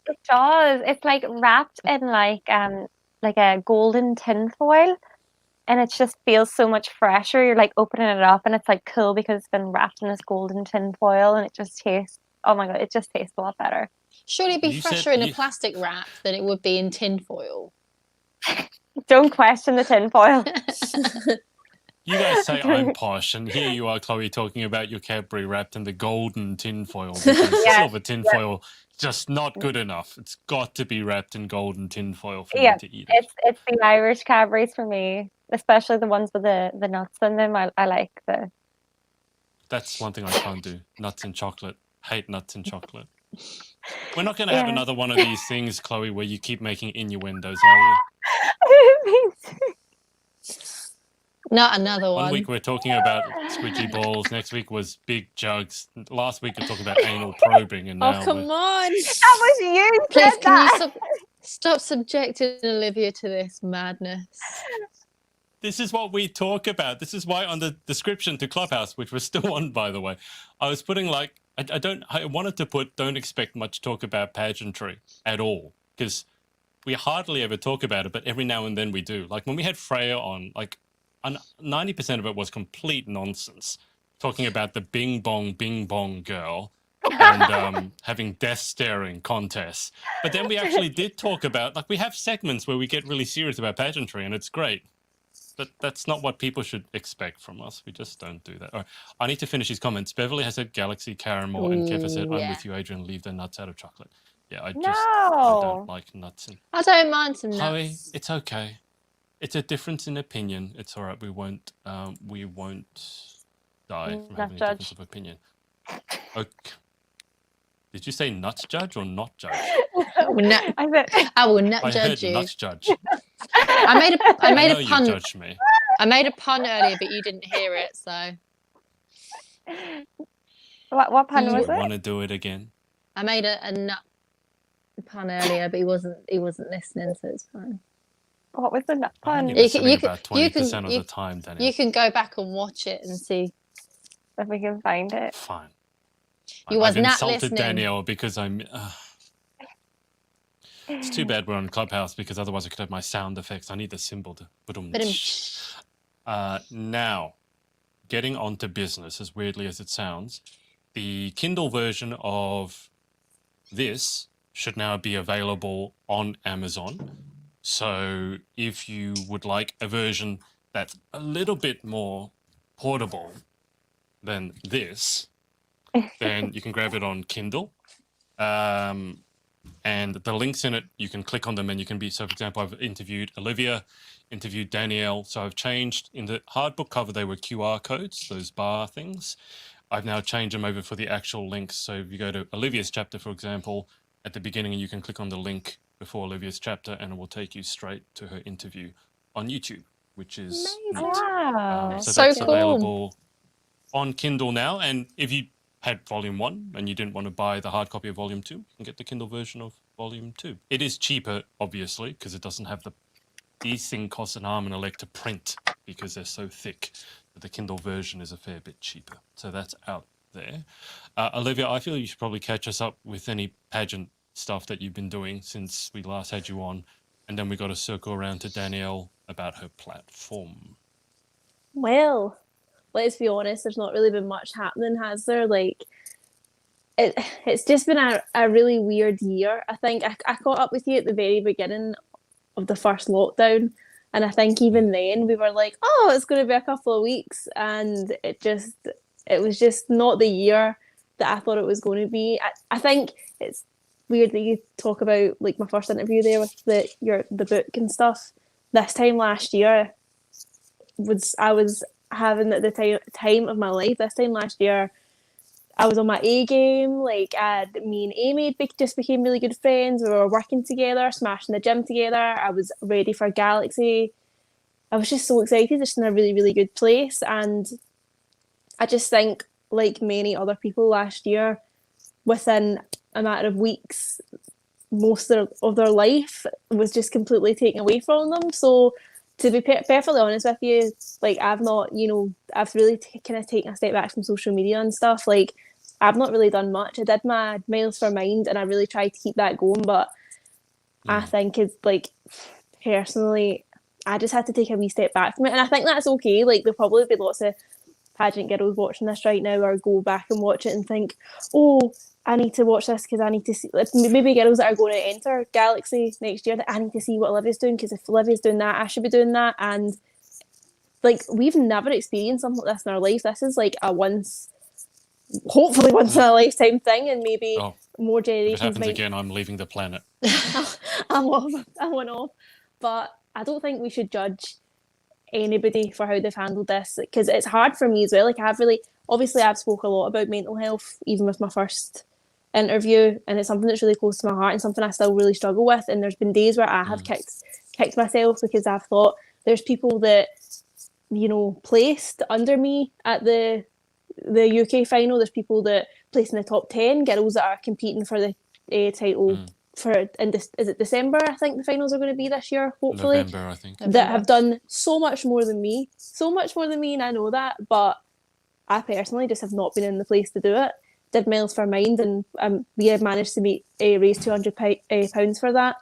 it does. It's like wrapped in like a golden tin foil, and it just feels so much fresher. You're like opening it up, and it's like cool because it's been wrapped in this golden tin foil, and it just tastes. Oh my god, it just tastes a lot better. Surely it'd be You said fresher in a you- plastic wrap than it would be in tin foil. Don't question the tin foil. You guys say I'm posh, and here you are, Chloe, talking about your Cadbury wrapped in the golden tinfoil because Yeah, silver tinfoil just not good enough. It's got to be wrapped in golden tinfoil for Yeah, me to eat it. it's the Irish Cadburys for me, especially the ones with the nuts in them. I like the. That's one thing I can't do. Nuts and chocolate. Hate nuts and chocolate. We're not going to have Yeah. another one of these things, Chloe, where you keep making innuendos, are you? I didn't mean to. Not another One one. week we're talking about squidgy balls. Next week was big jugs. Last week we're talking about anal probing, and Oh, now come on. That was you who Please, said can you that. stop subjecting Olivia to this madness? this is what we talk about. This is why on the description to Clubhouse, which we're still on, by the way, I was putting like I wanted to put don't expect much talk about pageantry at all because we hardly ever talk about it, but every now and then we do. Like when we had Freya on, like 90% of it was complete nonsense, talking about the bing bong girl and having death staring contests. But then we actually did talk about, like, we have segments where we get really serious about pageantry, and it's great. But that's not what people should expect from us. We just don't do that. All right, I need to finish his comments. Beverly has said Galaxy Caramel, and Kev has said, I'm Yeah. with you, Adrian, leave the nuts out of chocolate. Yeah, I No. don't like nuts. And I don't mind some Chloe, nuts. it's okay. It's a difference in opinion. It's all right. We won't die from Nut having a judge. difference of opinion. Okay. Did you say nut judge or not judge? Nut- I said, I will not I judge heard you. nut judge. I made I know a you pun. judged me. I made a pun earlier, but you didn't hear it. So what pun Do was You it? want to do it again? I made a nut pun earlier, but he wasn't listening, so it's fine. What was the nut I pun? only You can- listening you can- about you 20% can- of you- the time, Danielle. You can go back and watch it and see. If we can find it. Fine. You was I've not insulted listening. Danielle because I'm... It's too bad we're on Clubhouse because otherwise I could have my sound effects. I need the symbol to... Now, getting on to business, as weirdly as it sounds, the Kindle version of this should now be available on Amazon. So if you would like a version that's a little bit more portable than this, then you can grab it on Kindle. And the links in it, you can click on them and you can be, so for example, I've interviewed Olivia, interviewed Danielle. So I've changed, in the hard book cover, they were QR codes, those bar things. I've now changed them over for the actual links. So if you go to Olivia's chapter, for example, at the beginning, you can click on the link before Olivia's chapter and it will take you straight to her interview on YouTube, which is neat. Wow. So So that's cool. available on Kindle now. And if you had volume 1 and you didn't want to buy the hard copy of volume 2, you can get the Kindle version of volume 2. It is cheaper, obviously, because it doesn't have these things cost an arm and a leg to print because they're so thick. But the Kindle version is a fair bit cheaper. So that's out there. Olivia, I feel you should probably catch us up with any pageant stuff that you've been doing since we last had you on. And then we got to circle around to Danielle about her platform. Well, let's be honest, there's not really been much happening, has there? Like, it's just been a really weird year. I think I caught up with you at the very beginning of the first lockdown, and I think even then we were like, oh, it's going to be a couple of weeks, and it was just not the year that I thought it was going to be. I think it's weird that you talk about like my first interview there with the book and stuff. This time last year I was having the time of my life. This time last year, I was on my A game. Like, me and Amy just became really good friends. We were working together, smashing the gym together. I was ready for Galaxy. I was just so excited, just in a really, really good place. And I just think, like many other people last year, within a matter of weeks, most of their life was just completely taken away from them. So, to be perfectly honest with you, like, I've not, I've really kind of taken a step back from social media and stuff. Like, I've not really done much. I did my Miles for Mind and I really tried to keep that going, but I think it's like, personally, I just had to take a wee step back from it. And I think that's okay. Like, there'll probably be lots of pageant girls watching this right now or go back and watch it and think, oh, I need to watch this because I need to see, like, maybe girls that are going to enter Galaxy next year, that I need to see what Olivia's doing, because if Olivia's doing that, I should be doing that. And like, we've never experienced something like this in our life. This is like hopefully once in a lifetime thing, and maybe more generations. If it happens again, I'm leaving the planet. I'm off. But I don't think we should judge anybody for how they've handled this, because it's hard for me as well. Like, I've spoke a lot about mental health, even with my first interview, and it's something that's really close to my heart and something I still really struggle with. And there's been days where I have kicked myself because I've thought there's people that, placed under me at the UK final. There's people that placed in the top 10, girls that are competing for the title is it December? I think the finals are going to be this year, hopefully. November, I think. That have done so much more than me, and I know that, but I personally just have not been in the place to do it. Did Miles for Mind, and we have managed to raise £200 for that,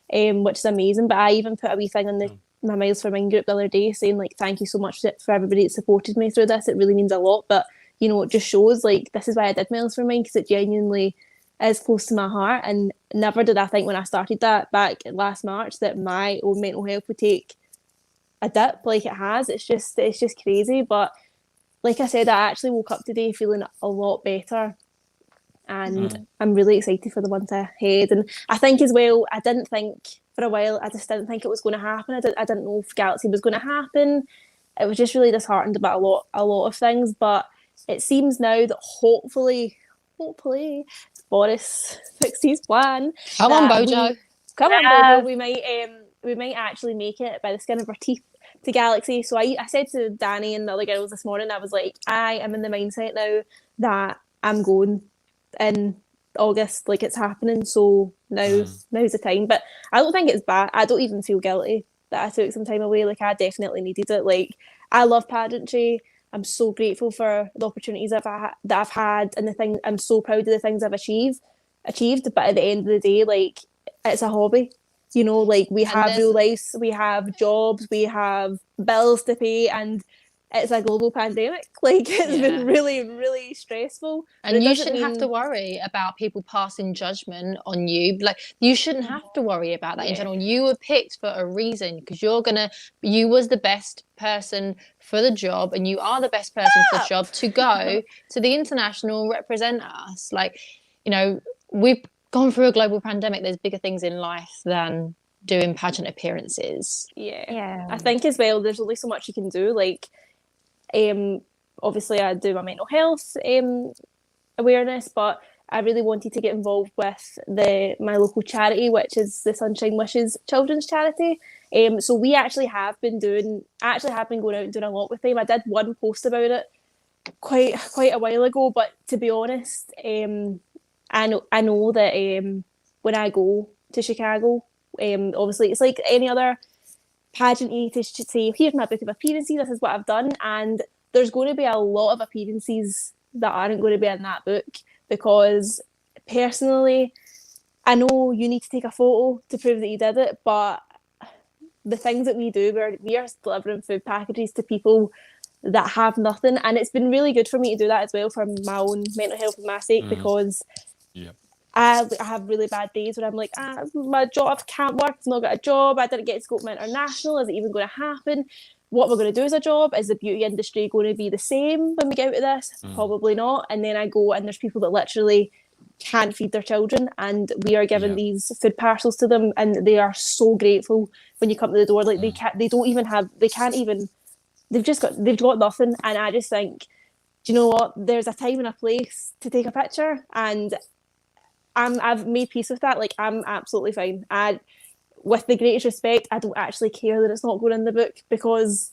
which is amazing. But I even put a wee thing on my Miles for Mind group the other day saying, like, thank you so much for everybody that supported me through this. It really means a lot. But it just shows, like, this is why I did Miles for Mind, because it genuinely is close to my heart. And never did I think when I started that back last March that my own mental health would take a dip like it has. It's just crazy. But like I said, I actually woke up today feeling a lot better, and I'm really excited for the month ahead. And I think as well, I didn't think for a while, I just didn't think it was going to happen. I didn't know if Galaxy was going to happen. It was just really disheartened about a lot of things. But it seems now that hopefully Boris fixed his plan. Come on, Bojo. Bojo. We might actually make it by the skin of our teeth to Galaxy. So I said to Danny and the other girls this morning, I was like, I am in the mindset now that I'm going in August, like, it's happening. So now's the time. But I don't think it's bad. I don't even feel guilty that I took some time away. Like, I definitely needed it. Like, I love pageantry. I'm so grateful for the opportunities that I've had, and I'm so proud of the things I've achieved. But at the end of the day, like, it's a hobby. Like, we have real lives, we have jobs, we have bills to pay, and it's a global pandemic. Like, it's been really, really stressful. And you shouldn't have to worry about people passing judgment on you. Like, you shouldn't have to worry about that in general. You were picked for a reason, because you was the best person for the job, and you are the best person for the job to go to the international, represent us. Like, gone through a global pandemic, there's bigger things in life than doing pageant appearances. Yeah. I think as well, there's only so much you can do. Like, obviously, I do my mental health awareness, but I really wanted to get involved with my local charity, which is the Sunshine Wishes Children's Charity. So we actually have been going out and doing a lot with them. I did one post about it quite a while ago, but to be honest, I know that when I go to Chicago, obviously it's like any other pageant, you need to say, here's my book of appearances, this is what I've done, and there's going to be a lot of appearances that aren't going to be in that book, because personally, I know you need to take a photo to prove that you did it, but the things that we do, we are delivering food packages to people that have nothing, and it's been really good for me to do that as well for my own mental health and my sake, because I have really bad days where I'm like, my job can't work, I've not got a job, I didn't get to go to my international, is it even going to happen? What we're going to do as a job? Is the beauty industry going to be the same when we get out of this? Probably not. And then I go and there's people that literally can't feed their children, and we are giving these food parcels to them, and they are so grateful when you come to the door. Like they've got nothing. And I just think, do you know what? There's a time and a place to take a picture, and I've made peace with that. Like, I'm absolutely fine. With the greatest respect, I don't actually care that it's not going in the book, because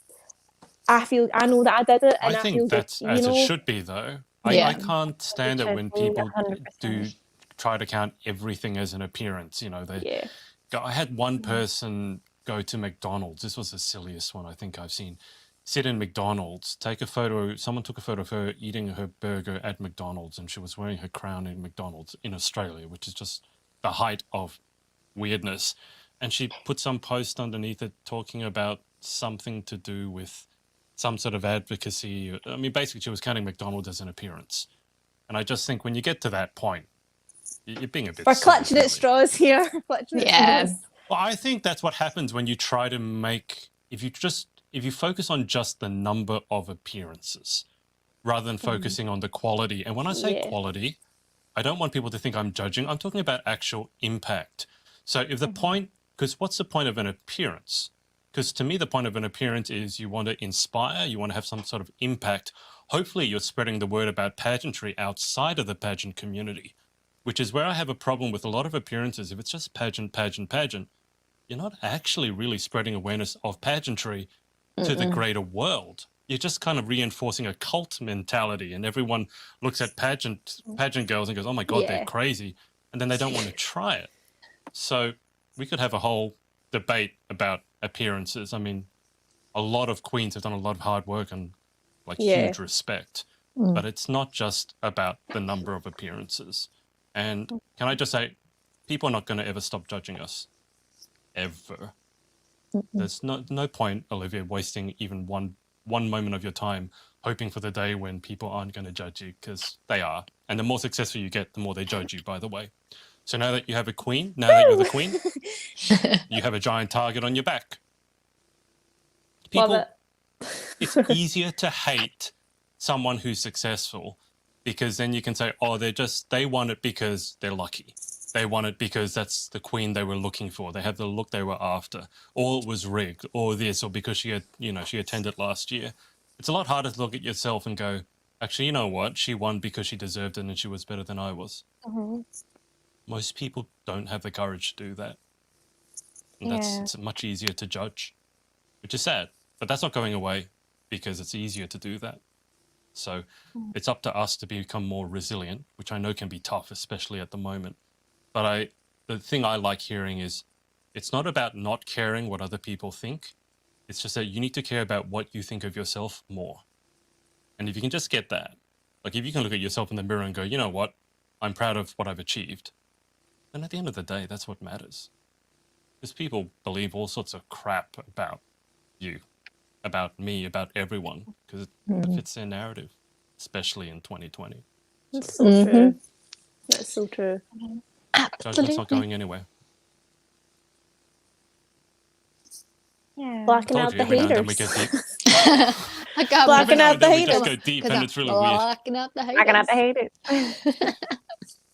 I know that I did it, and I think that's as it should be, though. I can't stand it when people 100%. do try to count everything as an appearance. I had one person go to McDonald's. This was the silliest one I think I've seen. Sit in McDonald's, take a photo. Someone took a photo of her eating her burger at McDonald's, and she was wearing her crown in McDonald's in Australia, which is just the height of weirdness. And she put some post underneath it talking about something to do with some sort of advocacy. I mean, basically, she was counting McDonald's as an appearance. And I just think when you get to that point, you're being a bit we're silly, clutching really. at straws here. Yeah. Well, I think that's what happens when you try to if you focus on just the number of appearances rather than focusing on the quality. And when I say quality, I don't want people to think I'm judging. I'm talking about actual impact. So if the point, because what's the point of an appearance? Because to me, the point of an appearance is you want to inspire, you want to have some sort of impact. Hopefully you're spreading the word about pageantry outside of the pageant community, which is where I have a problem with a lot of appearances. If it's just pageant, you're not actually really spreading awareness of pageantry to the greater world. You're just kind of reinforcing a cult mentality, and everyone looks at pageant girls and goes, oh my God, they're crazy. And then they don't want to try it. So we could have a whole debate about appearances. I mean, a lot of queens have done a lot of hard work and huge respect, but it's not just about the number of appearances. And can I just say, people are not going to ever stop judging us, ever. There's no point, Olivia, wasting even one moment of your time hoping for the day when people aren't going to judge you, because they are. And the more successful you get, the more they judge you, by the way. So now that you have a queen, now that you're the queen, you have a giant target on your back. People, it's easier to hate someone who's successful, because then you can say, oh, they won it because they're lucky. They won it because that's the queen they were looking for. They have the look they were after, or it was rigged, or this, or because she attended last year. It's a lot harder to look at yourself and go, actually, you know what? She won because she deserved it and she was better than I was. Most people don't have the courage to do that. And it's much easier to judge, which is sad. But that's not going away, because it's easier to do that. So it's up to us to become more resilient, which I know can be tough, especially at the moment. But the thing I like hearing is, it's not about not caring what other people think. It's just that you need to care about what you think of yourself more. And if you can just get that, like if you can look at yourself in the mirror and go, you know what, I'm proud of what I've achieved, then at the end of the day, that's what matters. Because people believe all sorts of crap about you, about me, about everyone, because it fits their narrative, especially in 2020. That's so true. That's so true. Judgment's not going anywhere. Yeah. Blacking out the Every now and then we haters. get deep. I can't Blacking Every now out and the then we just haters. go deep, and it's really weird. Blacking out the haters. I'm gonna have to hate it.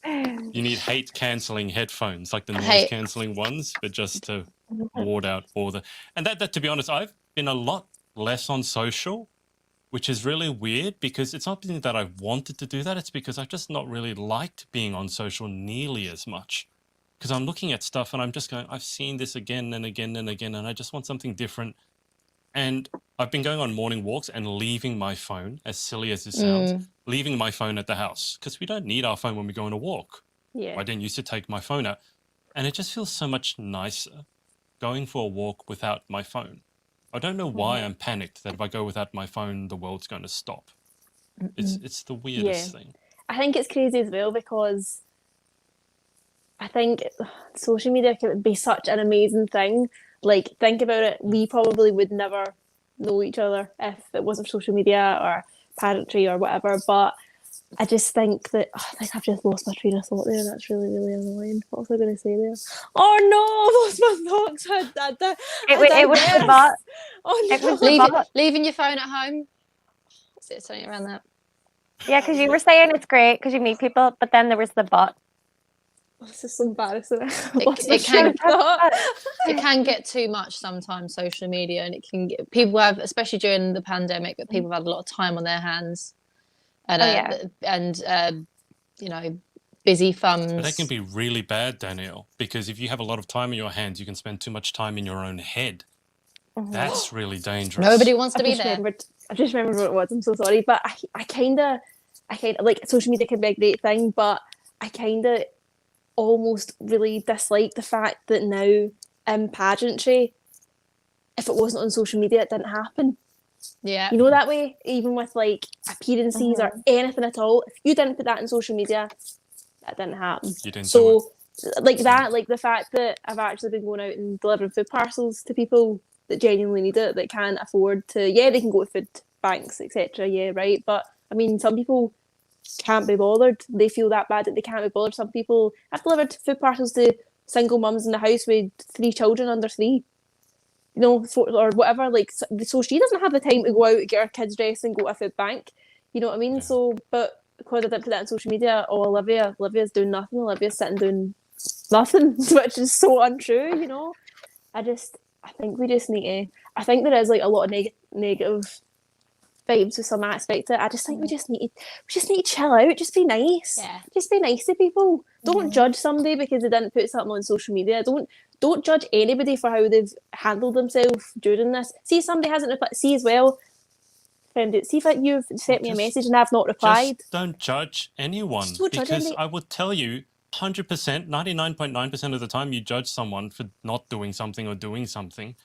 You need hate cancelling headphones, like the noise Hate. cancelling ones, but just to ward out all the. And that, to be honest, I've been a lot less on social, which is really weird because it's not been that I wanted to do that. It's because I've just not really liked being on social nearly as much. Because I'm looking at stuff and I'm just going, I've seen this again and again and again, and I just want something different. And I've been going on morning walks and leaving my phone, as silly as it sounds, leaving my phone at the house because we don't need our phone when we go on a walk. Yeah. I didn't used to take my phone out. And it just feels so much nicer going for a walk without my phone. I don't know why I'm panicked that if I go without my phone, the world's going to stop. It's the weirdest thing. I think it's crazy as well because I think social media could be such an amazing thing. Like, think about it. We probably would never know each other if it wasn't for social media or pageantry or whatever. But I just think that I think I've just lost my train of thought there. That's really, really annoying. What was I going to say there? Oh no, I lost my thoughts. It was the bot. Oh no. It was the bot. Leaving your phone at home. What's it something around that? Yeah, because you were saying it's great because you meet people, but then there was the bot. This is so embarrassing. It can get too much sometimes, social media, and it can get, people have, especially during the pandemic, that people have had a lot of time on their hands, and you know, busy thumbs. But that can be really bad, Danielle, because if you have a lot of time in your hands, you can spend too much time in your own head. That's really dangerous. Nobody wants to be there. I just remembered what it was. I'm so sorry, but I kind of like social media can be a great thing, but I kind of almost really dislike the fact that now in pageantry, if it wasn't on social media, it didn't happen. Yeah, you know that way. Even with like appearances or anything at all, if you didn't put that in social media, that didn't happen. You didn't. So like that, like the fact that I've actually been going out and delivering food parcels to people that genuinely need it, that can't afford to. Yeah, they can go to food banks, etc. Yeah, right. But I mean, some people can't be bothered. They feel that bad that they can't be bothered. Some people have delivered food parcels to single mums in the house with 3 children under 3. You know, or whatever. Like, so she doesn't have the time to go out and get her kids dressed and go to a food bank. You know what I mean? Yeah. So, but because I didn't put that on social media, Olivia's doing nothing. Olivia's sitting doing nothing, which is so untrue. You know, I think we just need to. I think there is like a lot of negative vibes with some aspect of it. I just think we just need to chill out. Just be nice. Yeah. Just be nice to people. Don't judge somebody because they didn't put something on social media. Don't judge anybody for how they've handled themselves during this. See, if somebody hasn't replied. See as well, friend. See if you've sent me a message and I've not replied. Just don't judge anyone because I would tell you 100%, 99.9% of the time you judge someone for not doing something or doing something.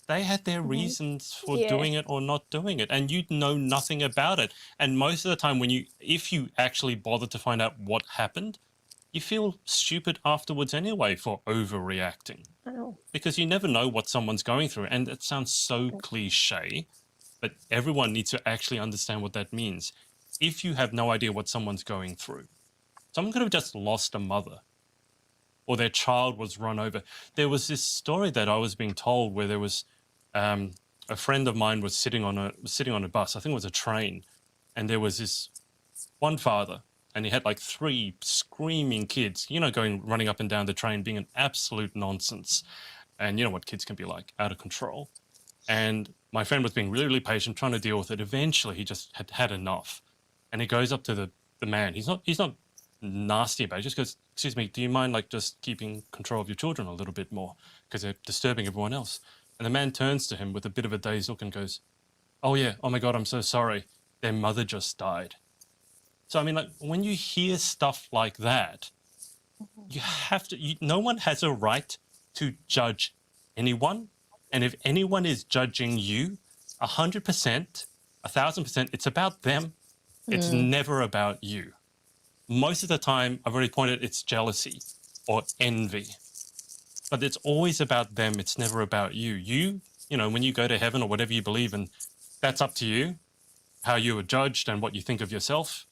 They had their reasons for doing it or not doing it, and you know nothing about it. And most of the time if you actually bother to find out what happened, you feel stupid afterwards anyway for overreacting. I know. Because you never know what someone's going through. And it sounds so cliche, but everyone needs to actually understand what that means. If you have no idea what someone's going through, someone could have just lost a mother or their child was run over. There was this story that I was being told where there was a friend of mine was sitting on a bus. I think it was a train. And there was this one father and he had like 3 screaming kids, you know, running up and down the train, being an absolute nonsense. And you know what kids can be like, out of control. And my friend was being really, really patient, trying to deal with it. Eventually, he just had enough. And he goes up to the man. He's not nasty about it. He just goes, "Excuse me, do you mind like just keeping control of your children a little bit more? Because they're disturbing everyone else." And the man turns to him with a bit of a dazed look and goes, "Oh yeah, oh my God, I'm so sorry. Their mother just died." So I mean, like when you hear stuff like that, you have to. No one has a right to judge anyone, and if anyone is judging you, 100%, 1,000%, it's about them. It's never about you. Most of the time, I've already pointed, it's jealousy or envy. But it's always about them. It's never about you. You know, when you go to heaven or whatever you believe in, that's up to you, how you were judged and what you think of yourself.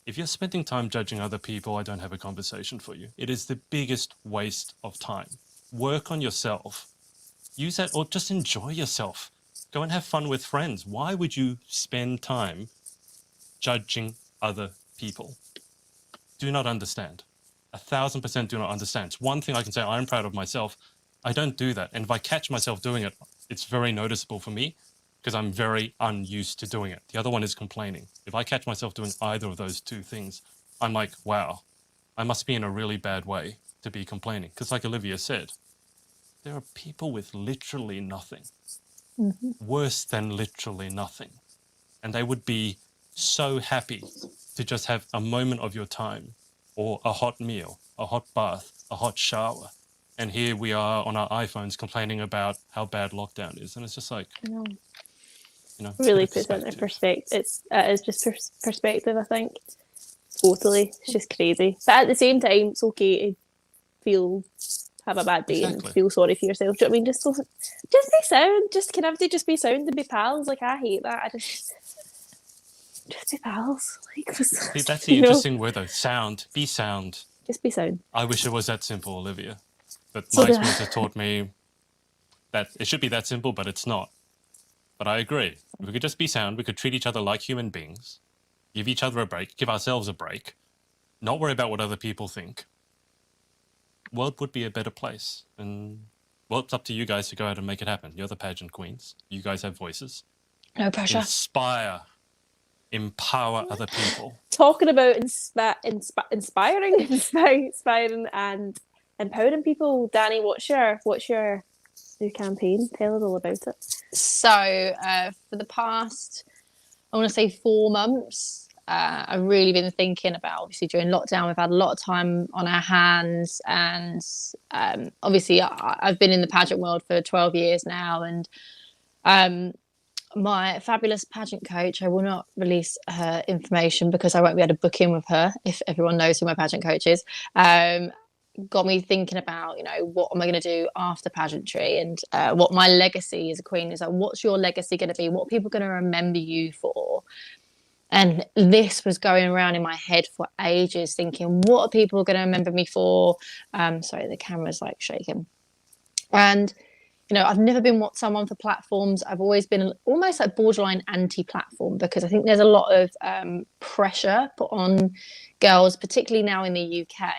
If you're spending time judging other people, I don't have a conversation for you. It is the biggest waste of time. Work on yourself. Use that or just enjoy yourself. Go and have fun with friends. Why would you spend time judging other people? Do not understand. 1,000% do not understand. It's one thing I can say I'm proud of myself. I don't do that. And if I catch myself doing it, it's very noticeable for me because I'm very unused to doing it. The other one is complaining. If I catch myself doing either of those two things, I'm like, wow, I must be in a really bad way to be complaining. Because like Olivia said, there are people with literally nothing, worse than literally nothing. And they would be so happy to just have a moment of your time or a hot meal, a hot bath, a hot shower. And here we are on our iPhones complaining about how bad lockdown is. And it's just like, I know. you know, Really puts it into perspective. It is just perspective, I think. Totally. It's just crazy. But at the same time, it's okay to have a bad day and feel sorry for yourself. Do you know what I mean? Just be sound. Can everybody just be sound and be pals? Like, I hate that. Just be pals. Like, see, that's the interesting word though. Sound. Be sound. Just be sound. I wish it was that simple, Olivia. But my experience has taught me that it should be that simple, but it's not. But I agree. If we could just be sound, we could treat each other like human beings, give each other a break, give ourselves a break, not worry about what other people think. World would be a better place. And, well, it's up to you guys to go out and make it happen. You're the pageant queens. You guys have voices. No pressure. Inspire. Empower other people. Talking about inspiring and empowering people. Danny, what's your new campaign? Tell us all about it. So for the past, I want to say 4 months, I've really been thinking about, obviously during lockdown, we've had a lot of time on our hands, and obviously I've been in the pageant world for 12 years now, and my fabulous pageant coach, I will not release her information because I won't be able to book in with her if everyone knows who my pageant coach is, got me thinking about, what am I going to do after pageantry, and what my legacy as a queen is. Like, what's your legacy going to be? What are people going to remember you for? And this was going around in my head for ages, thinking, what are people going to remember me for? Sorry, the camera's like shaking. And, I've never been someone for platforms. I've always been almost like borderline anti-platform, because I think there's a lot of pressure put on girls, particularly now in the UK.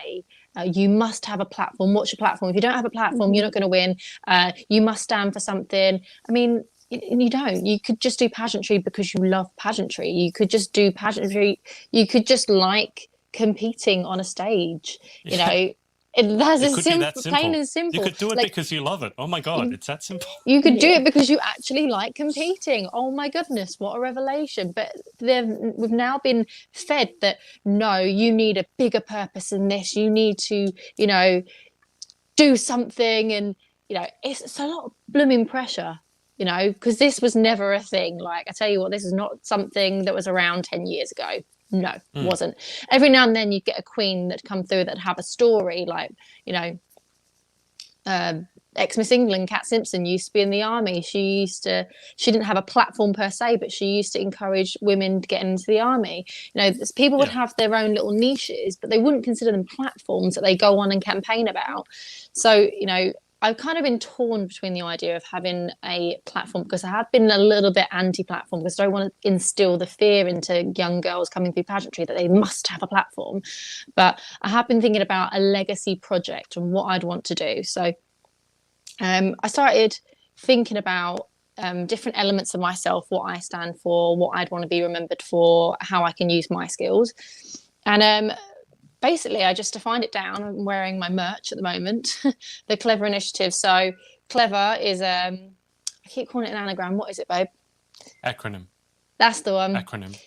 You must have a platform. What's your platform? If you don't have a platform, you're not going to win. You must stand for something. I mean, you don't. You could just do pageantry because you love pageantry. You could just do pageantry. You could just like competing on a stage. That's as simple, plain and simple. You could do it because you love it. Oh my God, it's that simple. You could do it because you actually like competing. Oh my goodness, what a revelation. But we've now been fed that, no, you need a bigger purpose than this. You need to, do something. And, it's a lot of blooming pressure, because this was never a thing. Like, I tell you what, this is not something that was around 10 years ago. No, wasn't. Every now and then you'd get a queen that come through that have a story, like, ex-Miss England, Kat Simpson, used to be in the army. She didn't have a platform per se, but she used to encourage women to get into the army. People would have their own little niches, but they wouldn't consider them platforms that they go on and campaign about. So, I've kind of been torn between the idea of having a platform, because I have been a little bit anti-platform, because I don't want to instill the fear into young girls coming through pageantry that they must have a platform. But I have been thinking about a legacy project and what I'd want to do. So I started thinking about different elements of myself, what I stand for, what I'd want to be remembered for, how I can use my skills. And basically, I just defined it down. I'm wearing my merch at the moment, the Clever Initiative. So Clever is, I keep calling it an anagram. What is it, babe? Acronym. That's the one. Acronym.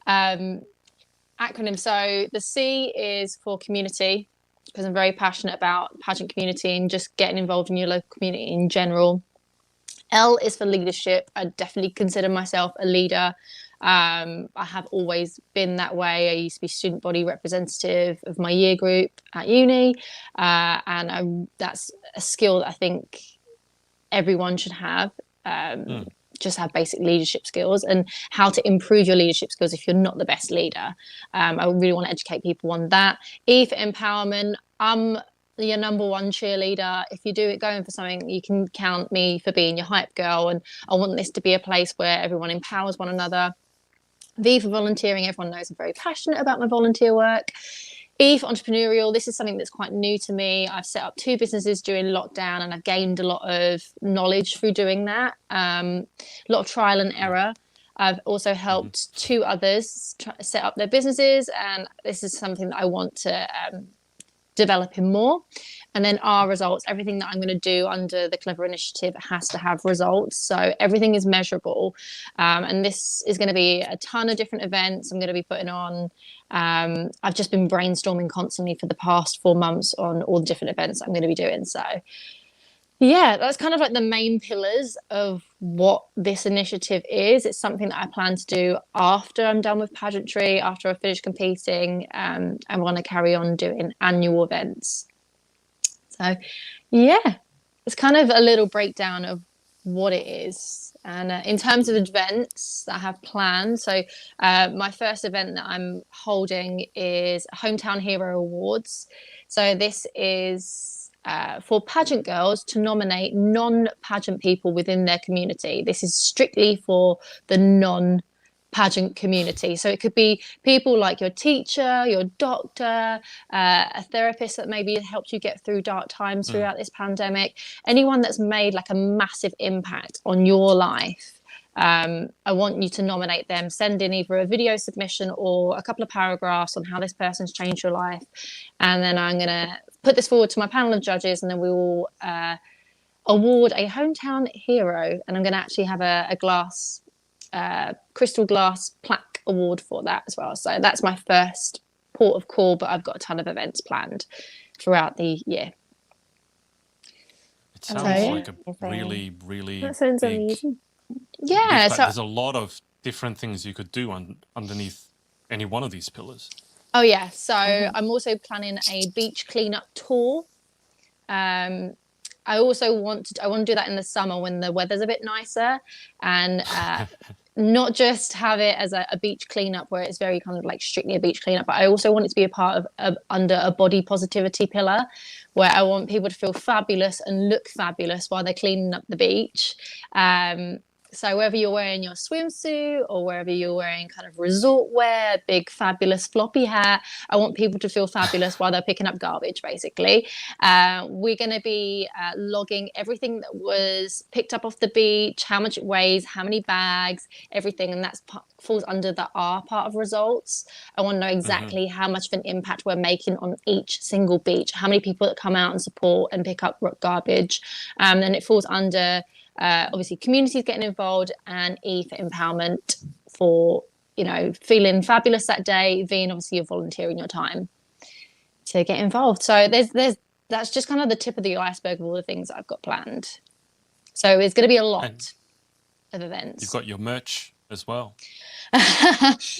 Acronym. So the C is for community, because I'm very passionate about pageant community and just getting involved in your local community in general. L is for leadership. I definitely consider myself a leader. I have always been that way. I used to be student body representative of my year group at uni, and that's a skill that I think everyone should have. Just have basic leadership skills and how to improve your leadership skills if you're not the best leader. I really want to educate people on that. E for empowerment. I'm your number one cheerleader. If you do it going for something, you can count me for being your hype girl, and I want this to be a place where everyone empowers one another. V for volunteering. Everyone knows I'm very passionate about my volunteer work. E for entrepreneurial, this is something that's quite new to me. I've set up 2 businesses during lockdown and I've gained a lot of knowledge through doing that. A lot of trial and error. I've also helped 2 others set up their businesses, and this is something that I want to develop in more. And then our results, everything that I'm going to do under the Clever Initiative has to have results. So everything is measurable. And this is going to be a ton of different events I'm going to be putting on. I've just been brainstorming constantly for the past 4 months on all the different events I'm going to be doing. So yeah, that's kind of like the main pillars of what this initiative is. It's something that I plan to do after I'm done with pageantry, after I finish competing, and I want to carry on doing annual events. So yeah, it's kind of a little breakdown of what it is. And in terms of events that I have planned, so my first event that I'm holding is Hometown Hero Awards. So this is for pageant girls to nominate non-pageant people within their community. This is strictly for the non-pageant community. So it could be people like your teacher, your doctor, a therapist that maybe helped you get through dark times throughout this pandemic, anyone that's made like a massive impact on your life. I want you to nominate them, send in either a video submission or a couple of paragraphs on how this person's changed your life. And then I'm going to put this forward to my panel of judges, and then we will award a hometown hero. And I'm going to actually have a glass, crystal glass plaque award for that as well. So that's my first port of call, but I've got a ton of events planned throughout the year. It sounds like a really, really That sounds big, amazing. Yeah, big so there's a lot of different things you could do underneath any one of these pillars. oh yeah, so I'm also planning a beach cleanup tour. I also want to do that in the summer when the weather's a bit nicer, and not just have it as a beach cleanup where it's very kind of like strictly a beach cleanup, but I also want it to be a part of under a body positivity pillar, where I want people to feel fabulous and look fabulous while they're cleaning up the beach. So whether you're wearing your swimsuit or wherever you're wearing kind of resort wear, big fabulous floppy hat, I want people to feel fabulous while they're picking up garbage, basically. We're going to be logging everything that was picked up off the beach, how much it weighs, how many bags, everything. And that falls under the R part of results. I want to know exactly how much of an impact we're making on each single beach, how many people that come out and support and pick up garbage. And it falls under... obviously communities getting involved, and E for empowerment, for feeling fabulous that day. V, and obviously you're volunteering your time to get involved. So that's just kind of the tip of the iceberg of all the things that I've got planned. So it's going to be a lot of events. You've got your merch as well.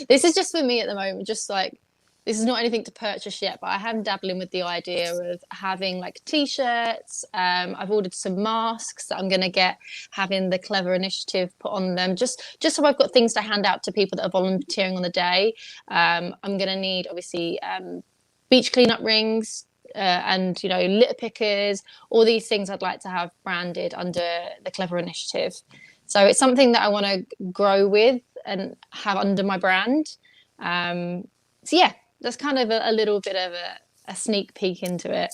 This is just for me at the moment, just like, this is not anything to purchase yet, but I am dabbling with the idea of having like t-shirts. I've ordered some masks that I'm going to get, having the Clever Initiative put on them, just so I've got things to hand out to people that are volunteering on the day. I'm going to need, obviously, beach cleanup rings, and litter pickers, all these things I'd like to have branded under the Clever Initiative. So it's something that I want to grow with and have under my brand. So yeah, that's kind of a little bit of a sneak peek into it.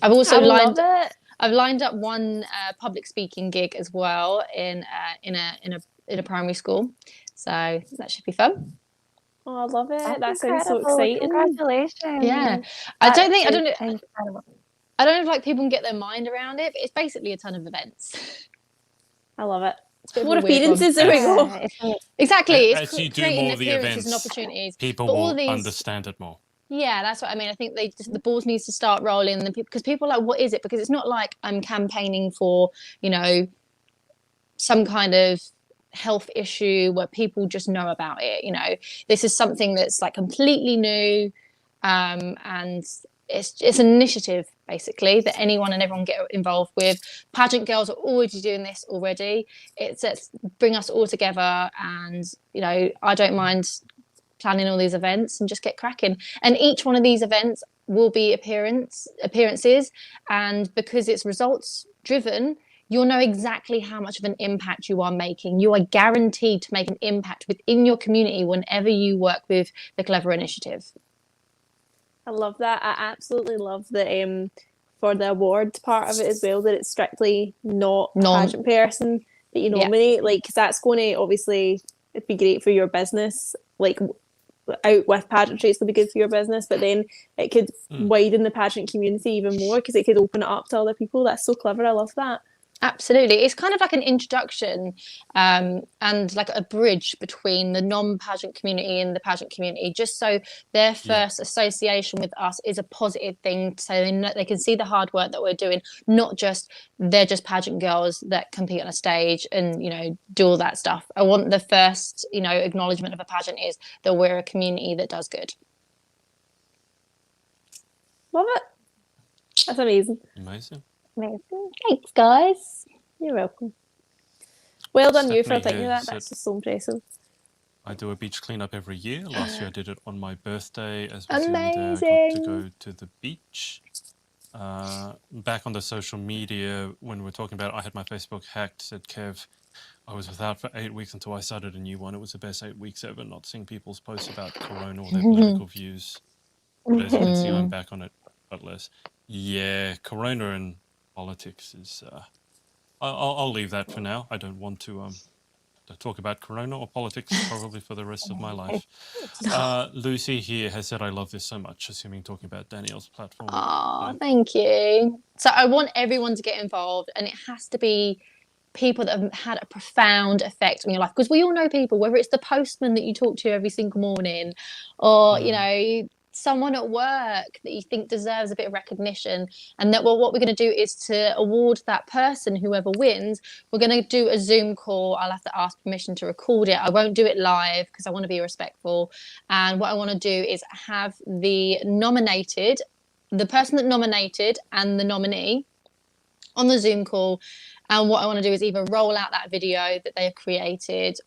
I've also lined up one public speaking gig as well in a primary school, so that should be fun. Oh, I love it. That's sounds so incredible. exciting. Congratulations. Yeah, I don't know Incredible. if like people can get their mind around it, but it's basically a ton of events. I love it. More appearances, there we go. Exactly. As you do more of the events, and opportunities, people will understand it more. Yeah, that's what I mean. I think the balls needs to start rolling, because people are like, what is it? Because it's not like I'm campaigning for, some kind of health issue where people just know about it. This is something that's like completely new, and it's an initiative basically that anyone and everyone get involved with. Pageant girls are already doing this already. It's bring us all together, and I don't mind planning all these events and just get cracking. And each one of these events will be appearances, and because it's results driven, you'll know exactly how much of an impact you are making. You are guaranteed to make an impact within your community whenever you work with the Clever Initiative. I love that. I absolutely love the for the awards part of it as well, that it's strictly not a pageant person that you nominate, like, because that's going to obviously it'd be great for your business, like out with pageantry, it's going to be good for your business, but then it could widen the pageant community even more because it could open it up to other people. That's so clever. I love that. Absolutely. It's kind of like an introduction and like a bridge between the non-pageant community and the pageant community, just so their first association with us is a positive thing, so they can see the hard work that we're doing, not just they're just pageant girls that compete on a stage and, you know, do all that stuff. I want the first, you know, acknowledgement of a pageant is that we're a community that does good. Love it. That's amazing. Amazing. Thanks, guys. You're welcome. Well done, you, for Stephanie thinking of that. said, That's just so impressive. I do a beach cleanup every year. Last year I did it on my birthday, as was the only day I got to go to the beach. Back on the social media, when we were talking about it, I had my Facebook hacked, said, Kev, I was without for 8 weeks until I started a new one. It was the best 8 weeks ever, not seeing people's posts about Corona or their political views. But as you can see, I'm back on it, but less. Yeah, Corona and politics is... I'll leave that for now. I don't want to talk about Corona or politics probably for the rest of my life. Lucy here has said, I love this so much, assuming talking about Danielle's platform. Oh, thank you. So I want everyone to get involved, and it has to be people that have had a profound effect on your life, because we all know people, whether it's the postman that you talk to every single morning or, you know, someone at work that you think deserves a bit of recognition, and that, well, what we're going to do is to award that person, whoever wins. We're going to do a Zoom call. I'll have to ask permission to record it. I won't do it live because I want to be respectful, and what I want to do is have the person that nominated and the nominee on the Zoom call, and what I want to do is either roll out that video that they have created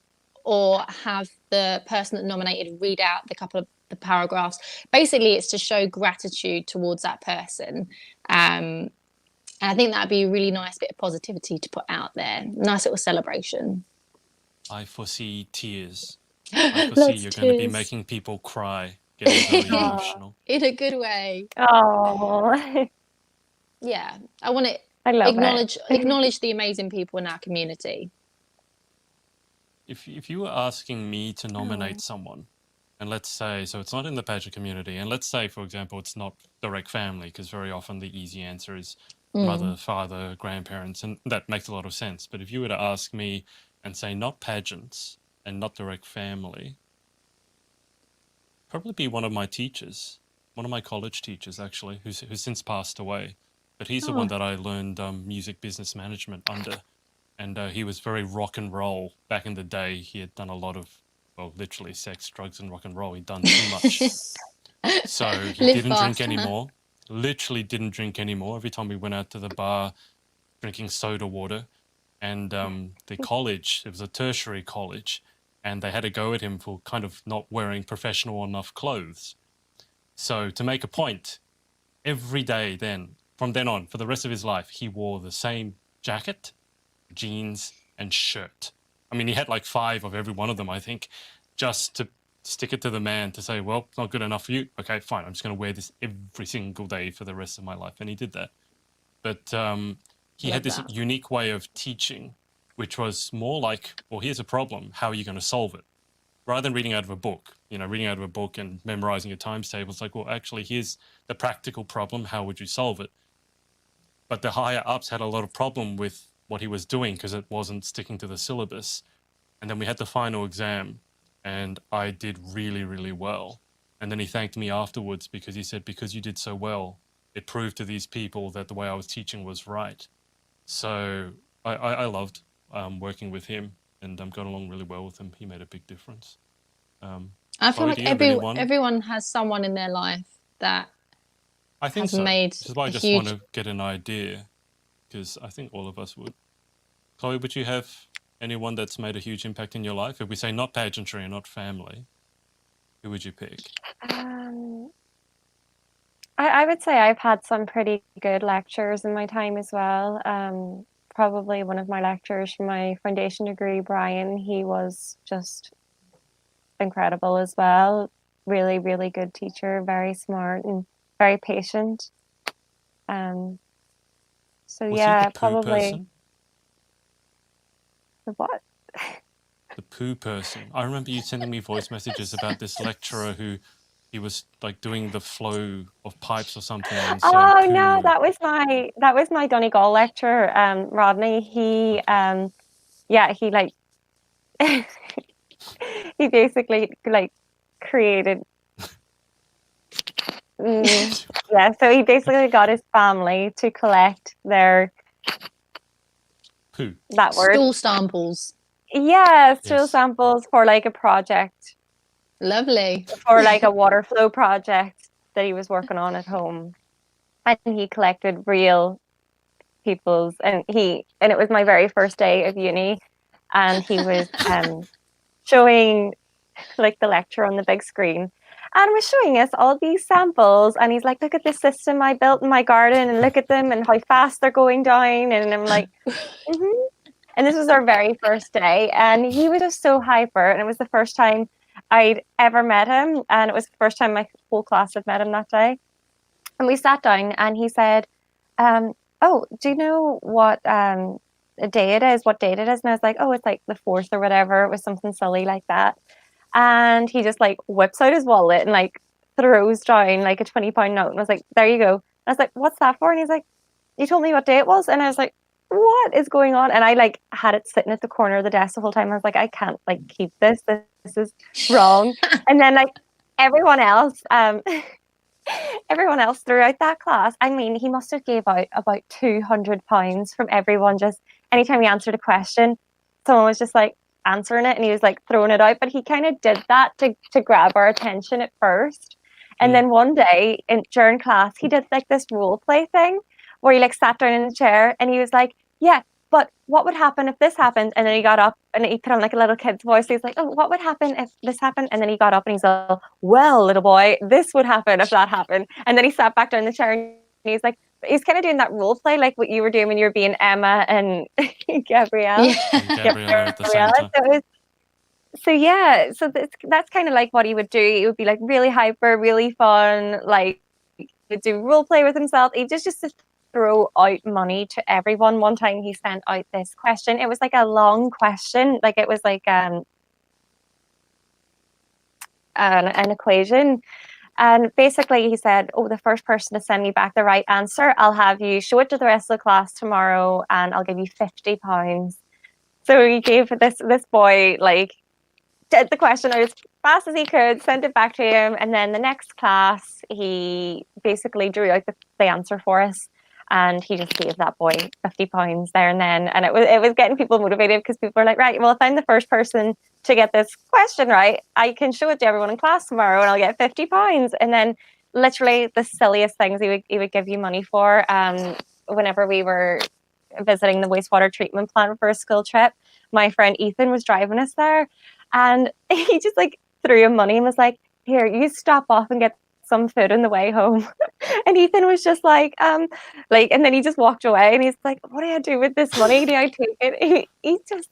or have the person that nominated read out the couple of the paragraphs. Basically, it's to show gratitude towards that person. And I think that'd be a really nice bit of positivity to put out there. Nice little celebration. I foresee tears. I foresee you're going to be making people cry, getting very emotional. In a good way. Oh. Yeah, I want to acknowledge the amazing people in our community. If you were asking me to nominate someone, and let's say, so it's not in the pageant community, and let's say, for example, it's not direct family, because very often the easy answer is mother, father, grandparents, and that makes a lot of sense. But if you were to ask me and say not pageants and not direct family, probably be one of my teachers, one of my college teachers, actually, who's since passed away. But he's the one that I learned music business management under. And he was very rock and roll back in the day. He had done a lot of, well, literally sex, drugs, and rock and roll. He'd done too much. So he didn't drink anymore. Literally didn't drink anymore. Every time we went out to the bar, drinking soda water. And the college, it was a tertiary college, and they had to go at him for kind of not wearing professional enough clothes. So to make a point, every day then, from then on, for the rest of his life, he wore the same jacket, jeans, and shirt. I mean, he had like 5 of every one of them, I think, just to stick it to the man to say, well, not good enough for you. Okay, fine. I'm just going to wear this every single day for the rest of my life. And he did that. But he had this unique way of teaching, which was more like, well, here's a problem. How are you going to solve it? Rather than reading out of a book, reading out of a book and memorizing your times table, it's like, well, actually, here's the practical problem. How would you solve it? But the higher ups had a lot of problem with what he was doing because it wasn't sticking to the syllabus. And then we had the final exam and I did really, really well. And then he thanked me afterwards because he said, because you did so well, it proved to these people that the way I was teaching was right. So I loved working with him and got along really well with him. He made a big difference. I feel like everyone has someone in their life that I think has so. made This is why I just want to get an idea, because I think all of us would. Chloe, would you have anyone that's made a huge impact in your life? If we say not pageantry and not family, who would you pick? I would say I've had some pretty good lecturers in my time as well. Probably one of my lecturers from my foundation degree, Brian, he was just incredible as well. Really, really good teacher, very smart. And very patient. So Was yeah, he the poo probably person? the what? The poo person. I remember you sending me voice messages about this lecturer who he was like doing the flow of pipes or something and saying Oh poo. no, that was my Donegal lecturer, Rodney. He he like he basically like created so he basically got his family to collect their Poo. that word. Stool samples. Yeah, stool Yes. samples for like a project, Lovely. for like a water flow project that he was working on at home. And he collected real people's and it was my very first day of uni, and he was showing like the lecture on the big screen and was showing us all these samples, and he's like, look at this system I built in my garden and look at them and how fast they're going down, and I'm like and this was our very first day, and he was just so hyper, and it was the first time I'd ever met him, and it was the first time my whole class had met him that day. And we sat down and he said, oh, do you know what day it is, what date it is? And I was like, oh, it's like the 4th or whatever. It was something silly like that. And he just like whips out his wallet and like throws down like a £20 note and was like, there you go. And I was like, what's that for? And he's like, you told me what day it was. And I was like, what is going on? And I like had it sitting at the corner of the desk the whole time. I was like, I can't like keep this. This is wrong. And then like everyone else, everyone else throughout that class, I mean, he must have gave out about £200 from everyone. Just anytime he answered a question, someone was just like answering it and he was like throwing it out. But he kind of did that to grab our attention at first. And then one day during class, he did like this role play thing where he like sat down in the chair and he was like, yeah, but what would happen if this happened? And then he got up and he put on like a little kid's voice. He's like, oh, what would happen if this happened? And then he got up and he's like, well, little boy, this would happen if that happened. And then he sat back down in the chair and he's like, he's kind of doing that role play like what you were doing when you were being Emma and Gabrielle. Yeah. And Gabriella at the same time. So that's kind of like what he would do. It would be like really hyper, really fun, like he would do role play with himself. He just to throw out money to everyone. One time he sent out this question. It was like a long question, like it was like an equation. And basically he said, oh, the first person to send me back the right answer, I'll have you show it to the rest of the class tomorrow and I'll give you £50. So he gave this boy like did the question out as fast as he could, sent it back to him, and then the next class he basically drew out the answer for us, and he just gave that boy £50 there and then. And it was getting people motivated because people were like, right, well, if I'm the first person to get this question right, I can show it to everyone in class tomorrow and I'll get £50. And then literally the silliest things he would give you money for. Whenever we were visiting the wastewater treatment plant for a school trip, my friend Ethan was driving us there, and he just like threw him money and was like, here, you stop off and get some food on the way home. And Ethan was just like, and then he just walked away and he's like, what do I do with this money? Do I take it? He just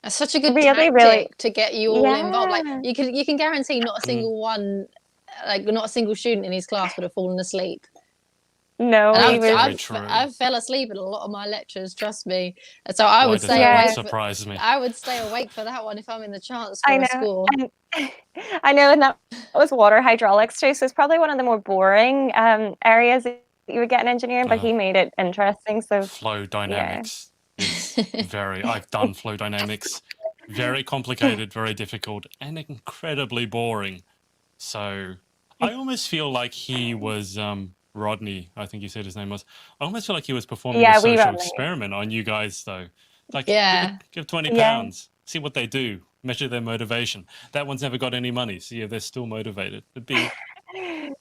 That's such a good really, tactic to get you all involved. Like Yeah. you can guarantee not a single one, like not a single student in his class would have fallen asleep. No, And he was. Very true. I've fell asleep in a lot of my lectures, trust me. And so I Why would does stay that awake. surprise me? I would stay awake for that one if I'm in the chance I for a know. score. I know, and that was water hydraulics too. So it's probably one of the more boring areas that you would get in engineering, but he made it interesting. So Flow dynamics is very. I've done flow dynamics. Very complicated, very difficult, and incredibly boring. So I almost feel like he was Rodney. I think you said his name was. I almost feel like he was performing a social Rodney. experiment on you guys, though. Like, Yeah. give £20, see what they do, measure their motivation. That one's never got any money, see if they're still motivated.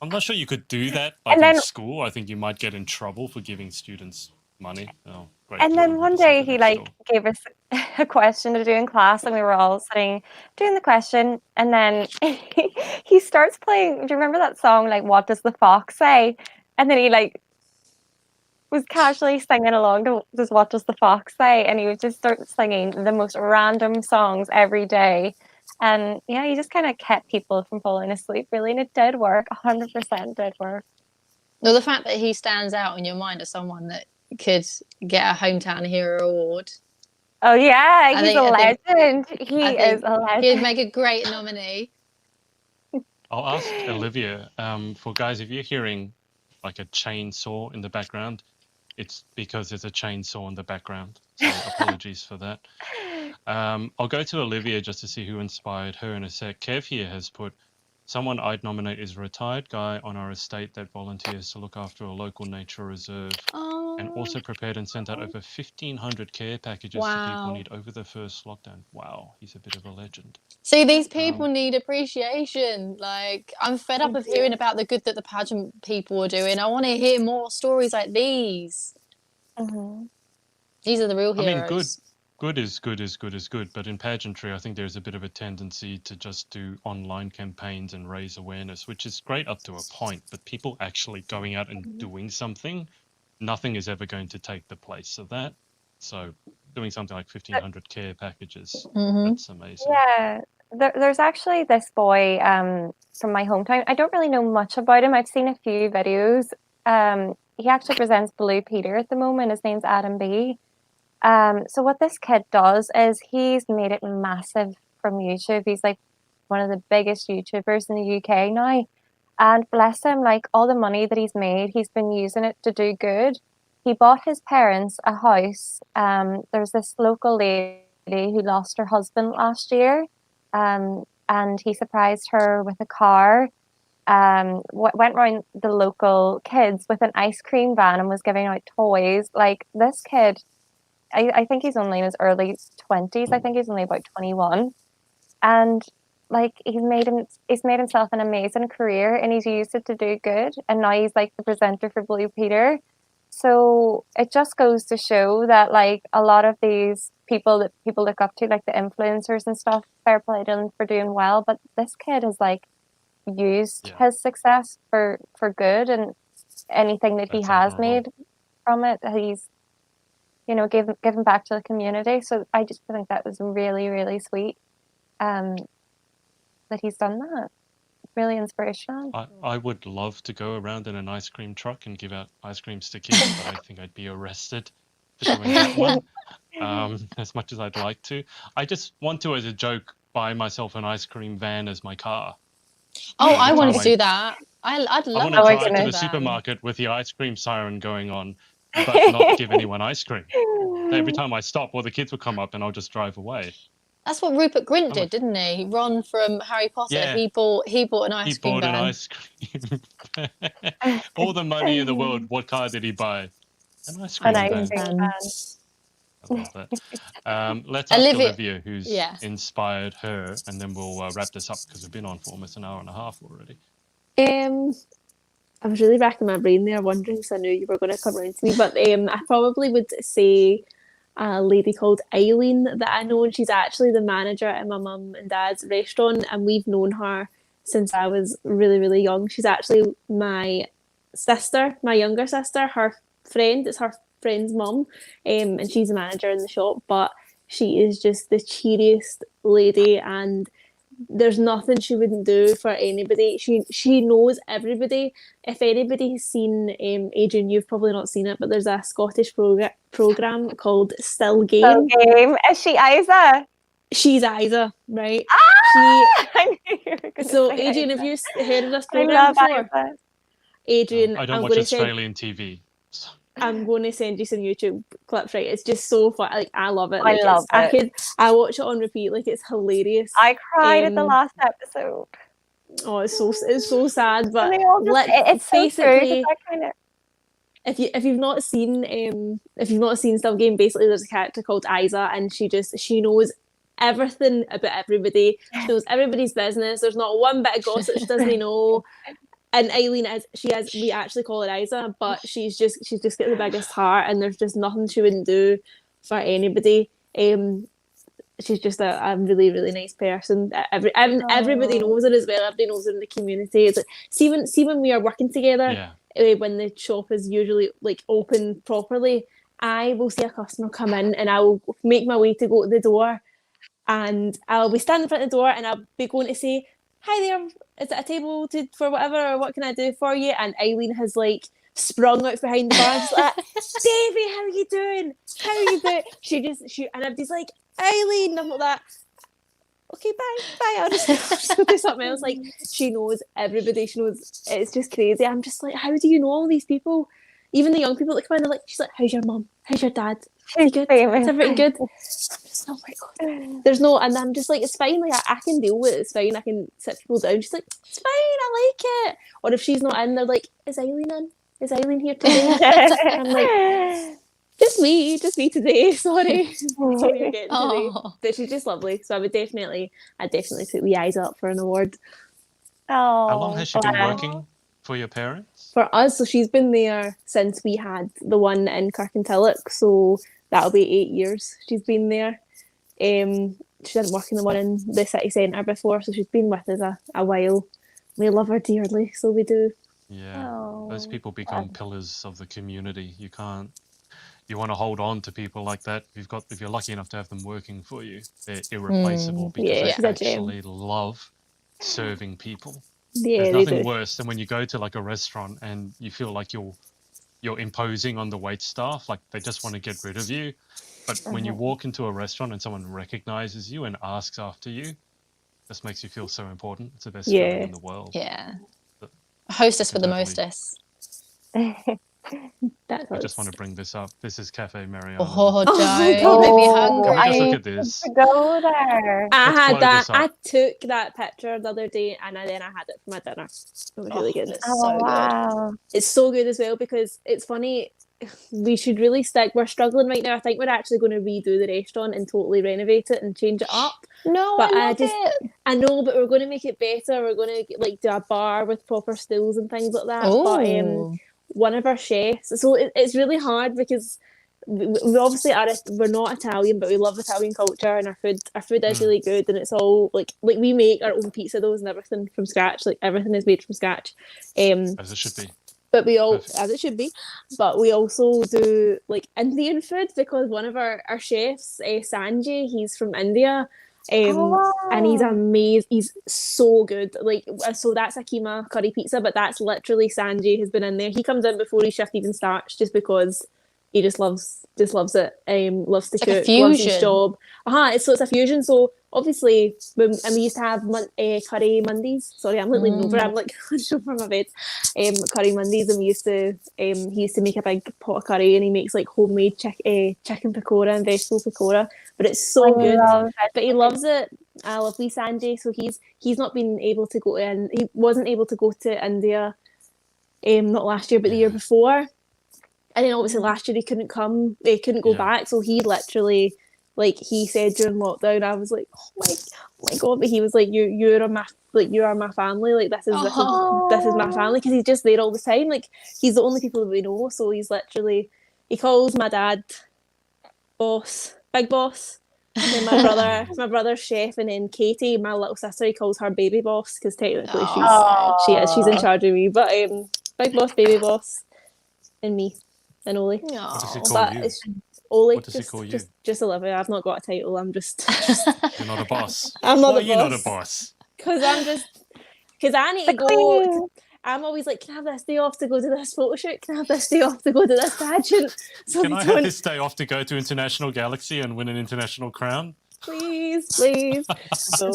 I'm not sure you could do that like in school. I think you might get in trouble for giving students money. Oh, great. And then one day he like gave us a question to do in class, and we were all sitting doing the question, and then he starts playing. Do you remember that song, like "What Does the Fox Say"? And then he like was casually singing along to just "What Does the Fox Say," and he would just start singing the most random songs every day. And yeah, he just kind of kept people from falling asleep, really, and it did work. 100% did work. Well, the fact that he stands out in your mind as someone that could get a hometown hero award. Oh yeah, he's a I think legend. He is a he'd legend. make a great nominee. I'll ask Olivia, for guys, if you're hearing like a chainsaw in the background, it's because there's a chainsaw in the background. So apologies for that. I'll go to Olivia just to see who inspired her in a sec. Kev here has put, someone I'd nominate is a retired guy on our estate that volunteers to look after a local nature reserve, and also prepared and sent out over 1,500 care packages to people in need over the first lockdown. Wow, he's a bit of a legend. See, these people need appreciation. Like, I'm fed up of hearing about the good that the pageant people are doing. I want to hear more stories like these. Mhm. These are the real heroes. I mean, good is good, but in pageantry, I think there's a bit of a tendency to just do online campaigns and raise awareness, which is great up to a point, but people actually going out and doing something, nothing is ever going to take the place of that. So doing something like 1,500 care packages, that's amazing. Yeah, there's actually this boy from my hometown. I don't really know much about him. I've seen a few videos. He actually presents Blue Peter at the moment. His name's Adam B. So what this kid does is he's made it massive from YouTube. He's like one of the biggest YouTubers in the UK now. And bless him, like all the money that he's made, he's been using it to do good. He bought his parents a house. There's this local lady who lost her husband last year. And he surprised her with a car. Went around the local kids with an ice cream van and was giving out toys. Like this kid, I think he's only in his early 20s. I think he's only about 21. And like he's made himself an amazing career and he's used it to do good. And now he's like the presenter for Blue Peter. So it just goes to show that like a lot of these people that people look up to, like the influencers and stuff, fair play to them for doing well. But this kid has like used his success for good, and anything that he has made from it, he's given back to the community. So I just think that was really, really sweet that he's done that. Really inspirational. I would love to go around in an ice cream truck and give out ice creams to kids, but I think I'd be arrested for doing that one. As much as I'd like to. I just want to, as a joke, buy myself an ice cream van as my car. Oh, I want to do that. I'd love to drive to the supermarket with the ice cream siren going on, but not give anyone ice cream. Every time I stop, all the kids will come up and I'll just drive away. That's what Rupert Grint did, didn't he? Ron from Harry Potter. Yeah. He bought an ice cream van. He bought an ice cream. All the money in the world. What car did he buy? An ice cream van. I love that. Let's ask Olivia who's inspired her, and then we'll wrap this up because we've been on for almost an hour and a half already. I was really racking my brain there, wondering because I knew you were going to come around to me. But I probably would say a lady called Eileen that I know, and she's actually the manager at my mum and dad's restaurant, and we've known her since I was really, really young. She's actually my sister, my younger sister, her friend. It's her friend's mum, and she's a manager in the shop, but she is just the cheeriest lady, and there's nothing she wouldn't do for anybody. She knows everybody. If anybody's seen Adrian, you've probably not seen it, but there's a Scottish program called Still Game. Is she Isa? She's Isa, right? So Adrian, have you heard of this program before? Isa. Adrian, I don't watch Australian TV. So. I'm going to send you some YouTube clips, right? It's just so fun. Like, I love it. I love it. I watch it on repeat. Like, it's hilarious. I cried at the last episode. Oh, it's so sad. But it's so basically, true, if you've not seen Still Game, basically there's a character called Isa, and she knows everything about everybody. She knows everybody's business. There's not one bit of gossip she doesn't know. And Eileen we actually call her Isa, but she's just got the biggest heart, and there's just nothing she wouldn't do for anybody. She's just a really, really nice person. Everybody knows her as well. Everybody knows her in the community. It's like, see when we are working together, when the shop is usually like open properly, I will see a customer come in and I will make my way to go to the door, and I'll be standing in front of the door and I'll be going to say, hi there, is it a table for whatever, or what can I do for you? And Eileen has like sprung out behind the bar and she's like, Davy, how are you doing? How are you doing? And I'm just like, Eileen, I'm like that. Okay, bye. I'll just go do something else. Like, she knows everybody. She knows, it's just crazy. I'm just like, how do you know all these people? Even the young people that come in, they're like, she's like, how's your mum? How's your dad? Is he good? Is everything good? I'm just, oh my God. There's no, and I'm just like, it's fine. Like, I can deal with it. It's fine. I can sit people down. She's like, it's fine. I like it. Or if she's not in, they're like, is Eileen in? Is Eileen here today? I'm like, just me today. Sorry. That's all you're getting today. But she's just lovely. So I'd definitely put wee eyes up for an award. Oh, How long has she been working for your parents? For us, so she's been there since we had the one in Kirkintilloch. So that'll be 8 years she's been there. She didn't work in the one in the city centre before, so she's been with us a while. We love her dearly, so we do. Yeah, those people become pillars of the community. You want to hold on to people like that. If you're lucky enough to have them working for you, they're irreplaceable because they actually love serving people. Yeah, there's nothing worse than when you go to like a restaurant and you feel like you're imposing on the wait staff, like they just want to get rid of you. But when you walk into a restaurant and someone recognizes you and asks after you, this makes you feel so important. It's the best feeling in the world. Yeah. A hostess for the mostess. I just want to bring this up. This is Cafe Mariana. Oh, don't make me hungry. Can we just look at this? Go there. I took that picture the other day, and then I had it for my dinner. It was really good. It's so good. It's so good as well because it's funny. We should really stick. We're struggling right now. I think we're actually going to redo the restaurant and totally renovate it and change it up. No, but I love it. I know, but we're going to make it better. We're going to like do a bar with proper stools and things like that. Ooh. But one of our chefs. So it's really hard because we obviously we're not Italian, but we love Italian culture and our food is really good, and it's all like we make our own pizza doughs and everything from scratch. Like everything is made from scratch. As it should be. But as it should be. But we also do like Indian food because one of our chefs, Sanjay, he's from India. And he's amazing. He's so good. Like, so that's a keema curry pizza, but that's literally Sanjay has been in there. He comes in before his shift even starts, just because he just loves it. Loves to cook, loves his job. It's a fusion. So obviously, we used to have curry Mondays. Sorry, I'm like leaning over. I'm like over my bed. Curry Mondays, and he used to make a big pot of curry, and he makes like homemade chicken pakora and vegetable pakora. But it's so good. But he loves it. I love wee Sanjay. So he's not been able to go in. He wasn't able to go to India, not last year, but the year before. And then obviously last year he couldn't come. He couldn't go back. So he literally, like he said during lockdown, I was like, oh my God. But he was like, you are my family. Like this is my family, because he's just there all the time. Like he's the only people that we know. So he's literally, he calls my dad boss, big boss. And then my brother's chef, and then Katie, my little sister, he calls her baby boss because technically she's in charge of me. But big boss, baby boss, and me. And Oli. What does he call you? Oli. What does he call you? Just Olivia. I've not got a title. I'm just. You're not a boss. I'm not. Why are you not a boss? Because I need to go. I'm always like, can I have this day off to go to this photo shoot? Can I have this day off to go to this pageant? So can I have this day off to go to International Galaxy and win an international crown? Please. So,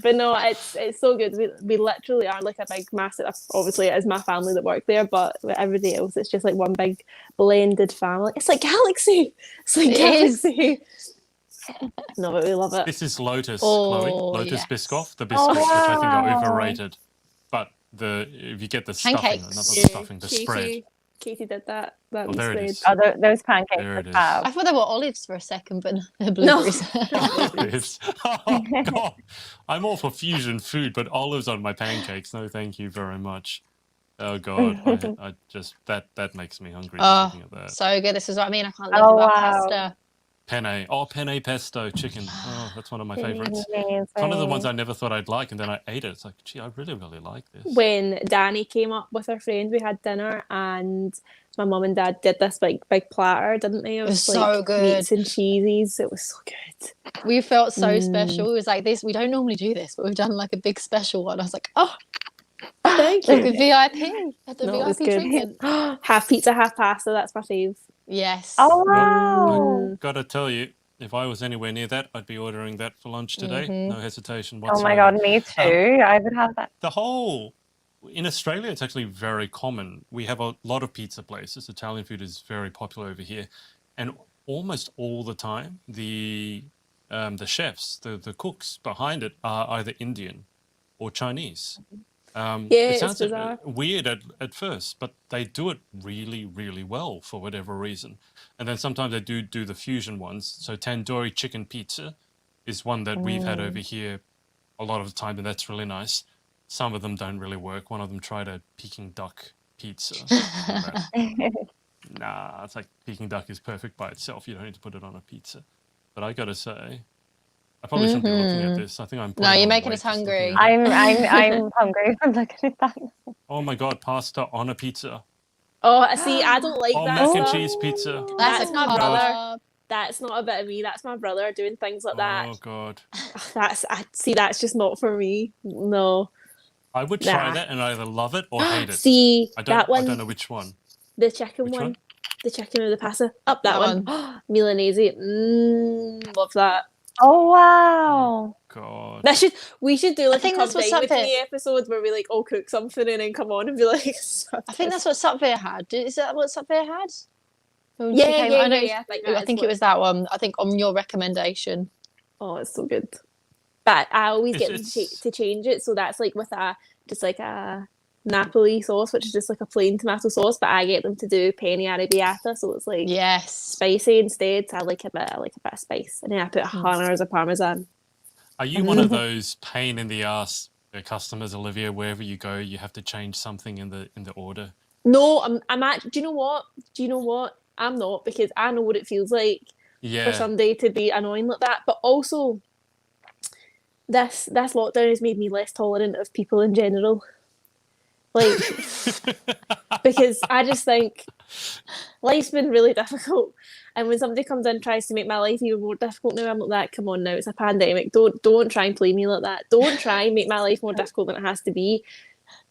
but no, it's so good. We literally are like a big, massive. Obviously, it is my family that work there, but with everybody else, it's just like one big blended family. It's like Galaxy. It's like Galaxy. No, but we love it. This is Lotus, Chloe. Lotus Biscoff. The biscuits, which I think are overrated. But if you get the stuffing, the spread. Katie did that. There it is. Those pancakes. There it is. I thought they were olives for a second, but they're blueberries. Olives. Oh, God. I'm all for fusion food, but olives on my pancakes. No, thank you very much. Oh, God. I just, that makes me hungry. Oh, looking at that. So good. This is what I mean. I can't live without pasta. Penne. Oh, penne pesto chicken. Oh, that's one of my favorites. Amazing. It's one of the ones I never thought I'd like, and then I ate it. It's like, gee, I really, really like this. When Danny came up with her friend, we had dinner, and my mum and dad did this big platter, didn't they? It was so good. Meats and cheeses. It was so good. We felt so special. It was like this. We don't normally do this, but we've done like a big special one. I was like, oh, Thank like you. the VIP at the No, it was VIP good. treatment. Half pizza, half pasta. That's my fave. Yes. Oh wow! Gotta tell you, if I was anywhere near that, I'd be ordering that for lunch today. No hesitation whatsoever. Oh my god, me too. I would have that. In Australia, it's actually very common. We have a lot of pizza places. Italian food is very popular over here, and almost all the time, the chefs, the cooks behind it are either Indian or Chinese. It sounds weird at first, but they do it really, really well for whatever reason. And then sometimes they do the fusion ones. So tandoori chicken pizza is one that we've had over here a lot of the time, and that's really nice. Some of them don't really work. One of them tried a Peking duck pizza. Nah, it's like Peking duck is perfect by itself. You don't need to put it on a pizza. But I gotta say, I probably shouldn't be looking at this. I think I'm. No, you're making us hungry. I'm hungry from looking at that. Oh my god, pasta on a pizza. Oh, see, I don't like that. Mac and stuff. cheese pizza. That's my carb. brother. That's not a bit of me. That's my brother doing things like that. Oh god. That's just not for me. No. I would try that and either love it or hate it. See, I that one. I don't know which one. The chicken Which one? The chicken or the pasta. Up that one. Milanese. Love that. Oh wow! God. We should do like I think a that's come what dine with something- me episode where we like all cook something and then come on and be like. I think that's what Satvir had. Is that what Satvir had? When she Yeah, came- yeah, I know. yeah, I think it was that one. I think on your recommendation. Oh, it's so good. But I always get them It's- to change it, so that's like with just like a Napoli sauce, which is just like a plain tomato sauce. But I get them to do penne arrabbiata, so it's like Yes. spicy instead. So I like a bit of spice, and then I put hammers of parmesan. Are you one of those pain in the ass customers, Olivia? Wherever you go, you have to change something in the order. No, I'm at. Do you know what? I'm not, because I know what it feels like for somebody to be annoying like that. But also, this lockdown has made me less tolerant of people in general. Like, because I just think life's been really difficult, and when somebody comes in and tries to make my life even more difficult now, I'm like, that. Come on now, it's a pandemic. Don't try and play me like that. Don't try and make my life more difficult than it has to be.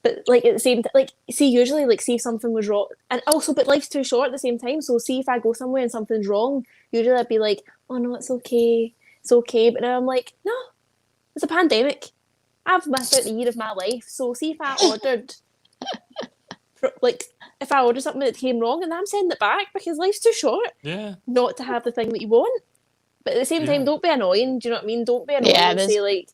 But like at the same time, like usually see if something was wrong, and also, but life's too short at the same time. So see if I go somewhere and something's wrong, usually I'd be like, oh no, it's okay. But now I'm like, no, it's a pandemic. I've missed out the year of my life. So see if I ordered. If I order something that came wrong, and I'm sending it back because life's too short not to have the thing that you want. But at the same time, don't be annoying. Do you know what I mean? Don't be annoying and say like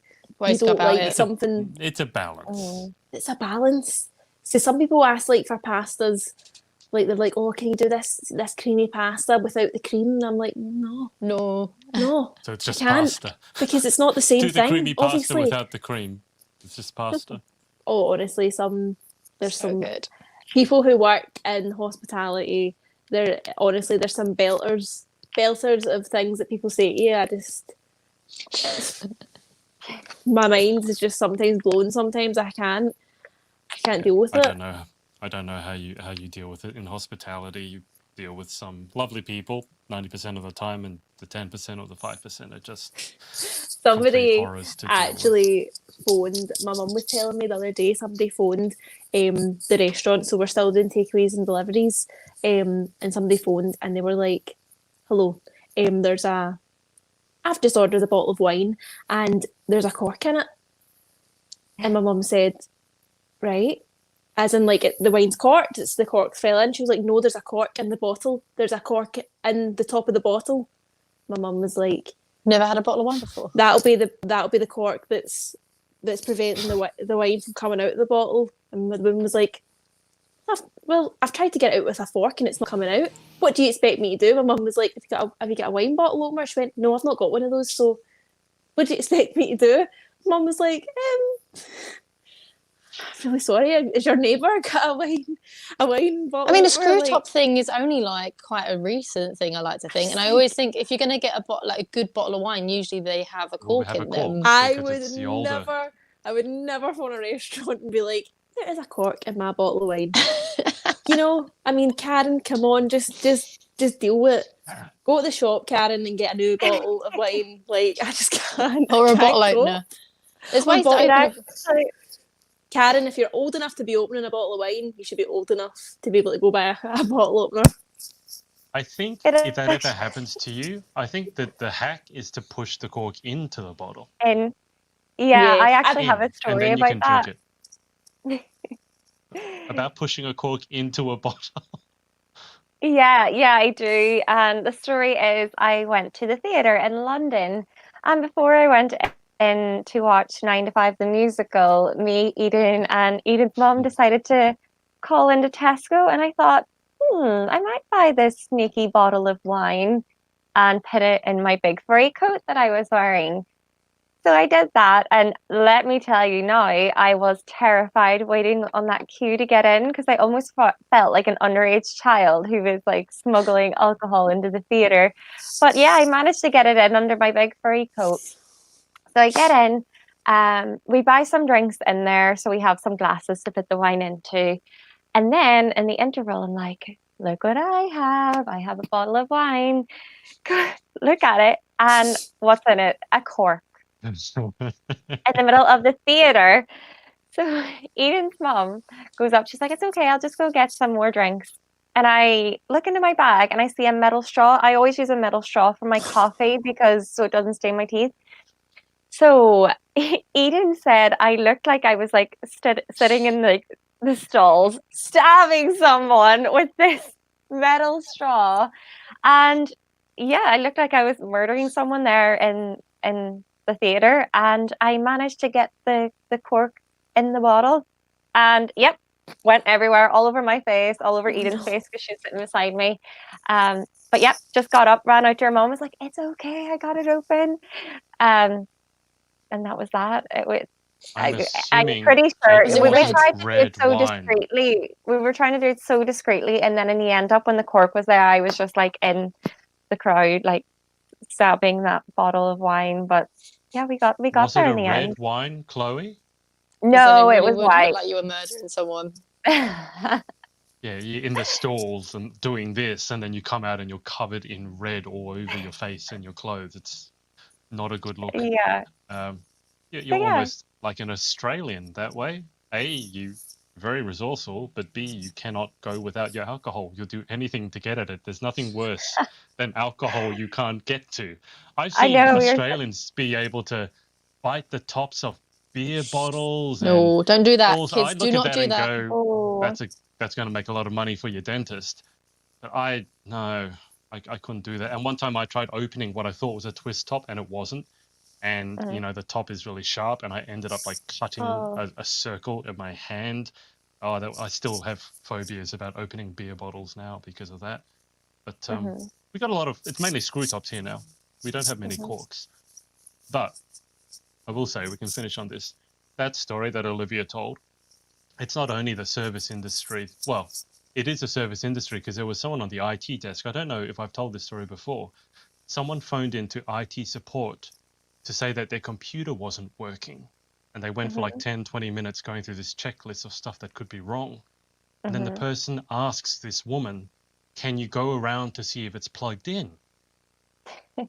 you don't like something. It's a balance. It's a balance. So some people ask like for pastas, like they're like, oh, can you do this creamy pasta without the cream? And I'm like, no. So it's just I can't, pasta. because it's not the same Do thing. the creamy pasta obviously. without the cream. It's just pasta. Oh, honestly, there's So some good. people who work in hospitality. There's some belters of things that people say. Yeah, my mind is just sometimes blown. Sometimes I can't deal with it. I don't know how you deal with it in hospitality. You deal with some lovely people 90% of the time, and the 10% or the 5% are just somebody horrors to deal actually phoned. My mum was telling me the other day, somebody phoned the restaurant, so we're still doing takeaways and deliveries, and somebody phoned and they were like, hello, I've just ordered a bottle of wine and there's a cork in it. And my mum said, right, as in like the wine's corked, it's the cork fell in. She was like, no, there's a cork in the bottle. There's a cork in the top of the bottle. My mum was like, never had a bottle of wine before. That'll be the cork that's preventing the wine from coming out of the bottle. And the woman was like, I've tried to get it out with a fork and it's not coming out. What do you expect me to do? My mum was like, have you got a wine bottle opener? She went, no, I've not got one of those. So what do you expect me to do? Mum was like, I'm really sorry. Is your neighbour got a wine bottle? I mean, the opener? screw Like, top thing is only like quite a recent thing, I like to think. And I always think if you're going to get a good bottle of wine, usually they have a Will cork have a in cork. them. I because would it's the older- never. I would never phone a restaurant and be like, "There is a cork in my bottle of wine." You know, I mean, Karen, come on, just deal with it. Go to the shop, Karen, and get a new bottle of wine. Like, I just can't. Or a can't bottle cope. opener. There's Or ways to bottle- open Karen, if you're old enough to be opening a bottle of wine, you should be old enough to be able to go buy a bottle opener. I think It if that is- ever happens to you, I think that the hack is to push the cork into the bottle. And Yeah, I actually In, have a and story then you about can that. drink it. About pushing a cork into a bottle. Yeah, I do. And the story is I went to the theatre in London, and before I went in to watch 9 to 5 the musical, me, Eden, and Eden's mom decided to call into Tesco, and I thought, I might buy this sneaky bottle of wine and put it in my big furry coat that I was wearing. So I did that, and let me tell you now, I was terrified waiting on that queue to get in because I almost felt like an underage child who was like smuggling alcohol into the theatre. But yeah, I managed to get it in under my big furry coat. So I get in, we buy some drinks in there, so we have some glasses to put the wine into. And then in the interval, I'm like, look what I have. I have a bottle of wine. Look at it. And what's in it? A cork in the middle of the theater. So Eden's mom goes up. She's like, "It's okay. I'll just go get some more drinks." And I look into my bag and I see a metal straw. I always use a metal straw for my coffee because so it doesn't stain my teeth. So Eden said I looked like I was like sitting in the stalls stabbing someone with this metal straw, and yeah, I looked like I was murdering someone there in the theater, and I managed to get the cork in the bottle, and yep, went everywhere, all over my face, all over Eden's face because she's sitting beside me. But yep, just got up, ran out to her mom, was like, "It's okay, I got it open." And that was that. I'm pretty sure Is it we were red? trying to do it so Wine. discreetly. We were trying to do it so discreetly, and then in the end, up when the cork was there, I was just like in the crowd, like stabbing that bottle of wine. But yeah, we got Was there it a in the red end. wine, Chloe? No, Then it was would white. look like you were murdering someone. Yeah, you're in the stalls and doing this, and then you come out and you're covered in red all over your face and your clothes. It's not a good look. Yeah. You're yeah. almost like an Australian that way. A, you very resourceful, but B, you cannot go without your alcohol. You'll do anything to get at it. There's nothing worse than alcohol you can't get to. I've I seen know, Australians be able to bite the tops of beer bottles and No, don't do that. balls. Kids, I do look at not that do and that. go, Oh. that's going to make a lot of money for your dentist. But I couldn't do that. And one time I tried opening what I thought was a twist top, and it wasn't. And you know, the top is really sharp, and I ended up like cutting a circle in my hand. I still have phobias about opening beer bottles now because of that. But we got a lot of, it's mainly screw tops here now. We don't have many corks. But I will say, we can finish on this. That story that Olivia told, it's not only the service industry. Well, it is a service industry because there was someone on the IT desk. I don't know if I've told this story before. Someone phoned into IT support to say that their computer wasn't working. And they went for like 10, 20 minutes going through this checklist of stuff that could be wrong. And then the person asks this woman, "Can you go around to see if it's plugged in?"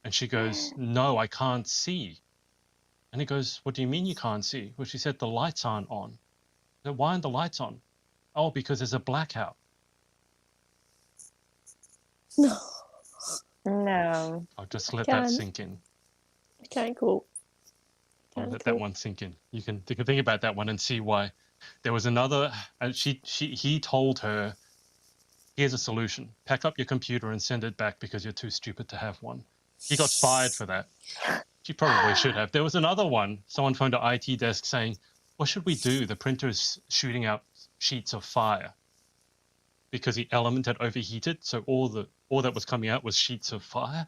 And she goes, "No, I can't see." And he goes, "What do you mean you can't see?" Well, she said, "The lights aren't on." I said, "Why aren't the lights on?" "Oh, because there's a blackout." No. I'll just let Can't. that sink in. I can't cope. I'll let that one sink in. You can think about that one and see why. There was another, and he told her, "Here's a solution. Pack up your computer and send it back because you're too stupid to have one." He got fired for that. She probably should have. There was another one. Someone phoned the IT desk saying, "What should we do? The printer's shooting out sheets of fire." Because the element had overheated, so all that was coming out was sheets of fire.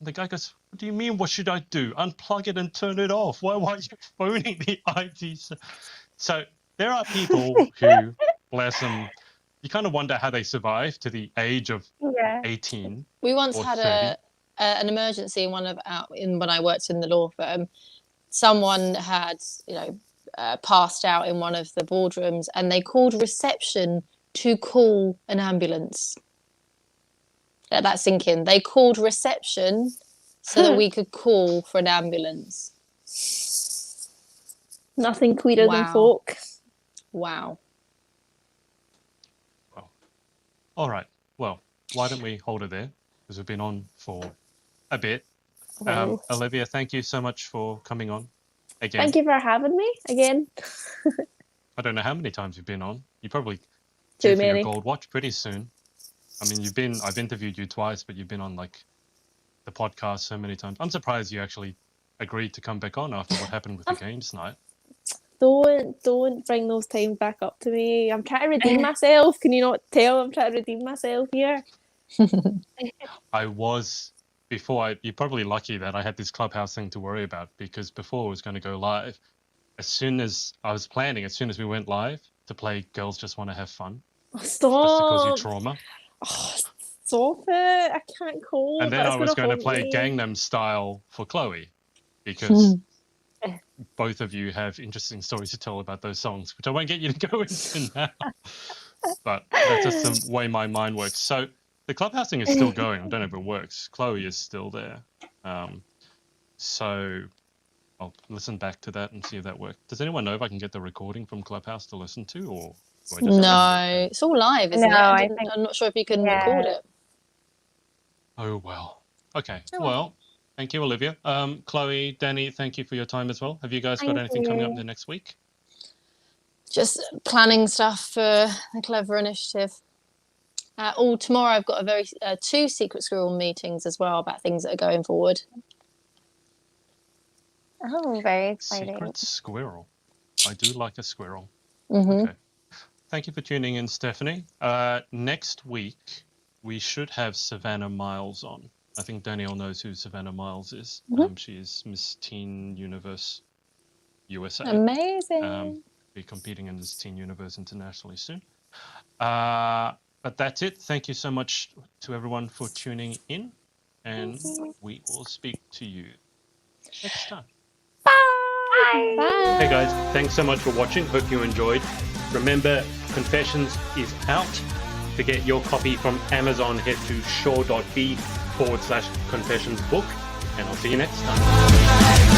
And the guy goes, "What do you mean, what should I do? Unplug it and turn it off. Why are you phoning the IT?" So there are people who, bless them, you kind of wonder how they survive to the age of 18. We once or had 30. an emergency in when I worked in the law firm. Someone had, passed out in one of the boardrooms, and they called reception to call an ambulance. Let that sink in. They called reception so that we could call for an ambulance. Nothing queerer than folk. Wow. Well, all right. Well, why don't we hold it there? Because we've been on for a bit. Wow. Olivia, thank you so much for coming on again. Thank you for having me again. I don't know how many times you've been on. You probably Too due for your many. gold watch pretty soon. I mean, I've interviewed you twice, but you've been on like the podcast so many times. I'm surprised you actually agreed to come back on after what happened with the games night. Don't bring those times back up to me. I'm trying to redeem myself. Can you not tell I'm trying to redeem myself here? I was you're probably lucky that I had this Clubhouse thing to worry about, because before it was going to go live, as soon as we went live to play Girls Just Want to Have Fun. Oh, Just to stop. cause you trauma. Oh, stop it. I can't cope. And then That's I was going to haunt play me. Gangnam Style for Chloe, because both of you have interesting stories to tell about those songs, which I won't get you to go into now. But that's just the way my mind works. So the Clubhouse thing is still going. I don't know if it works. Chloe is still there. So I'll listen back to that and see if that works. Does anyone know if I can get the recording from Clubhouse to listen to, or do I just No, it's all live, isn't it? I'm not sure if you can record it. Oh, well. Okay. Well, thank you, Olivia. Chloe, Danny, thank you for your time as well. Have you guys got anything coming up in the next week? Just planning stuff for the Clever Initiative. Tomorrow I've got two Secret Squirrel meetings as well about things that are going forward. Oh, very exciting. Secret squirrel. I do like a squirrel. Mm-hmm. Okay. Thank you for tuning in, Stephanie. Next week, we should have Savannah Miles on. I think Danielle knows who Savannah Miles is. Mm-hmm. She is Miss Teen Universe USA. Amazing. Be competing in this Teen Universe internationally soon. But that's it. Thank you so much to everyone for tuning in, and we will speak to you next time. Bye. Bye. Hey guys, thanks so much for watching. Hope you enjoyed. Remember, Confessions is out. To get your copy from Amazon, head to shaw.b/confessionsbook, and I'll see you next time.